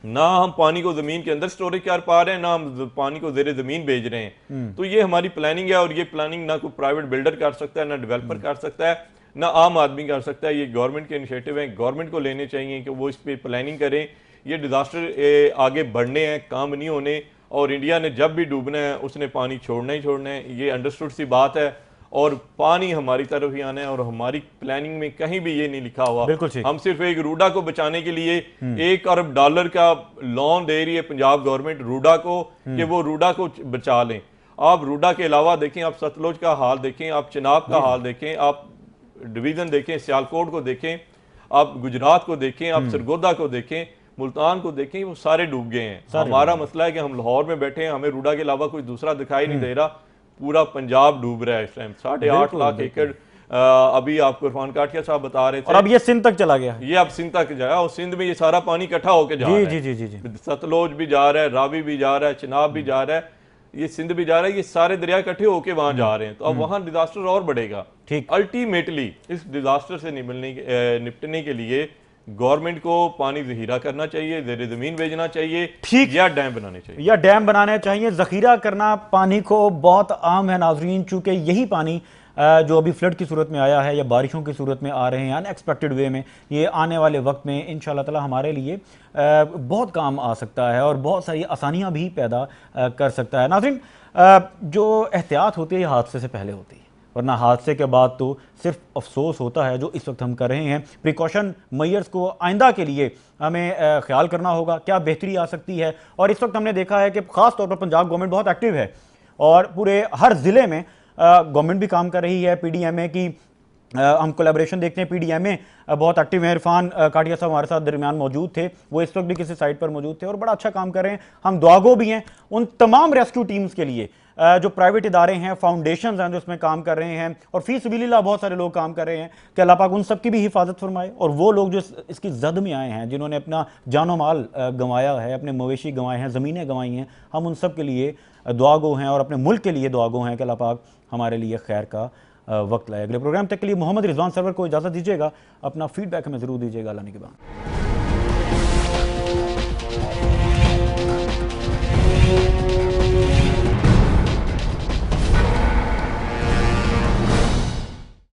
D: ना हम पानी को जमीन के अंदर स्टोरेज कर पा रहे हैं, ना हम पानी को जेरे जमीन भेज रहे हैं। तो ये हमारी प्लानिंग है और ये प्लानिंग ना कोई प्राइवेट बिल्डर कर सकता है, ना डेवलपर कर सकता है, ना आम आदमी कर सकता है। ये गवर्नमेंट के इनिशिएटिव हैं, गवर्नमेंट को लेने चाहिए कि वो इस पर प्लानिंग करें। ये डिजास्टर आगे बढ़ने हैं, काम नहीं होने। और इंडिया ने जब भी डूबना है उसने पानी छोड़ना ही छोड़ना है, ये अंडरस्टूड सी बात है। और पानी हमारी तरफ ही आना है और हमारी प्लानिंग में कहीं भी ये नहीं लिखा हुआ। हम सिर्फ एक रूडा को बचाने के लिए $1 अरब का लोन दे रही है पंजाब गवर्नमेंट रूडा को कि वो रूडा को बचा लें। आप रूडा के अलावा देखें, आप सतलुज का हाल देखें, आप चिनाब का हाल देखें, आप डिवीजन देखें, सियालकोट को देखें, आप गुजरात को देखें, आप सरगोदा को देखें, मुल्तान को देखें, वो सारे डूब गए हैं। हमारा मसला है कि हम लाहौर में बैठे हैं, हमें रूडा के अलावा कोई दूसरा दिखाई नहीं दे रहा। पूरा पंजाब डूब रहा है इस टाइम, 8.5 लाख एकड़। अभी आपको इरफान काठिया साहब बता रहे थे,
A: और अब ये सिंध तक चला गया,
D: ये अब सिंध तक जाए और सिंध में ये सारा पानी इकट्ठा होकर जा रहा है। जी। सतलुज भी जा रहा है, रावी भी जा रहा है, चिनाब भी जा रहा है, ये सिंध भी जा रहा है, ये सारे दरिया इकट्ठे होके वहां जा रहे हैं। तो अब वहां डिजास्टर और बढ़ेगा। अल्टीमेटली इस डिजास्टर से निपटने के लिए गवर्नमेंट को पानी जखीरा करना चाहिए, ज़ेरे ज़मीन भेजना चाहिए, या डैम बनाने चाहिए,
A: या डैम बनाने चाहिए। जखीरा करना पानी को बहुत आम है नाजरीन, चूंकि यही पानी जो अभी फ्लड की सूरत में आया है या बारिशों की सूरत में आ रहे हैं अनएक्सपेक्टेड वे में, ये आने वाले वक्त में इंशाल्लाह ताला हमारे लिए बहुत काम आ सकता है और बहुत सारी आसानियाँ भी पैदा कर सकता है। नाज़रीन, जो एहतियात होती है हादसे से पहले होती है, वरना हादसे के बाद तो सिर्फ अफसोस होता है। जो इस वक्त हम कर रहे हैं प्रिकॉशन मेजर्स को आइंदा के लिए हमें ख्याल करना होगा, क्या बेहतरी आ सकती है। और इस वक्त हमने देखा है कि ख़ास तौर पर पंजाब गवर्नमेंट बहुत एक्टिव है और पूरे हर ज़िले में गवर्नमेंट भी काम कर रही है। PDMA की हम कोलैबोरेशन देखते हैं, PDMA बहुत एक्टिव हैं, इरफान काटिया साहब हमारे साथ दरमियान मौजूद थे, वो इस वक्त भी किसी साइट पर मौजूद थे और बड़ा अच्छा काम कर रहे हैं। हम दुआगो भी हैं उन तमाम रेस्क्यू टीम्स के लिए जो प्राइवेट इदारे हैं, फाउंडेशन हैं जो इसमें काम कर रहे हैं, और फी सबीलिल्लाह बहुत सारे लोग काम कर रहे हैं कि अल्लाह पाक उन सब की भी हिफाजत फरमाए। और वो लोग जो इसकी जद में आए हैं, जिन्होंने अपना जानो माल गंवाया है, अपने मवेशी गंवाए हैं, ज़मीनें गंवाई हैं, हम उन सब के लिए दुआगो हैं और अपने मुल्क के लिए दुआगो हैं कि अल्लाह पाक हमारे लिए खैर का वक्त लाए। अगले प्रोग्राम तक के लिए मोहम्मद रिजवान सरवर को इजाज़त दीजिएगा। अपना फीडबैक हमें ज़रूर दीजिएगा। अल्लाह ने के बाद।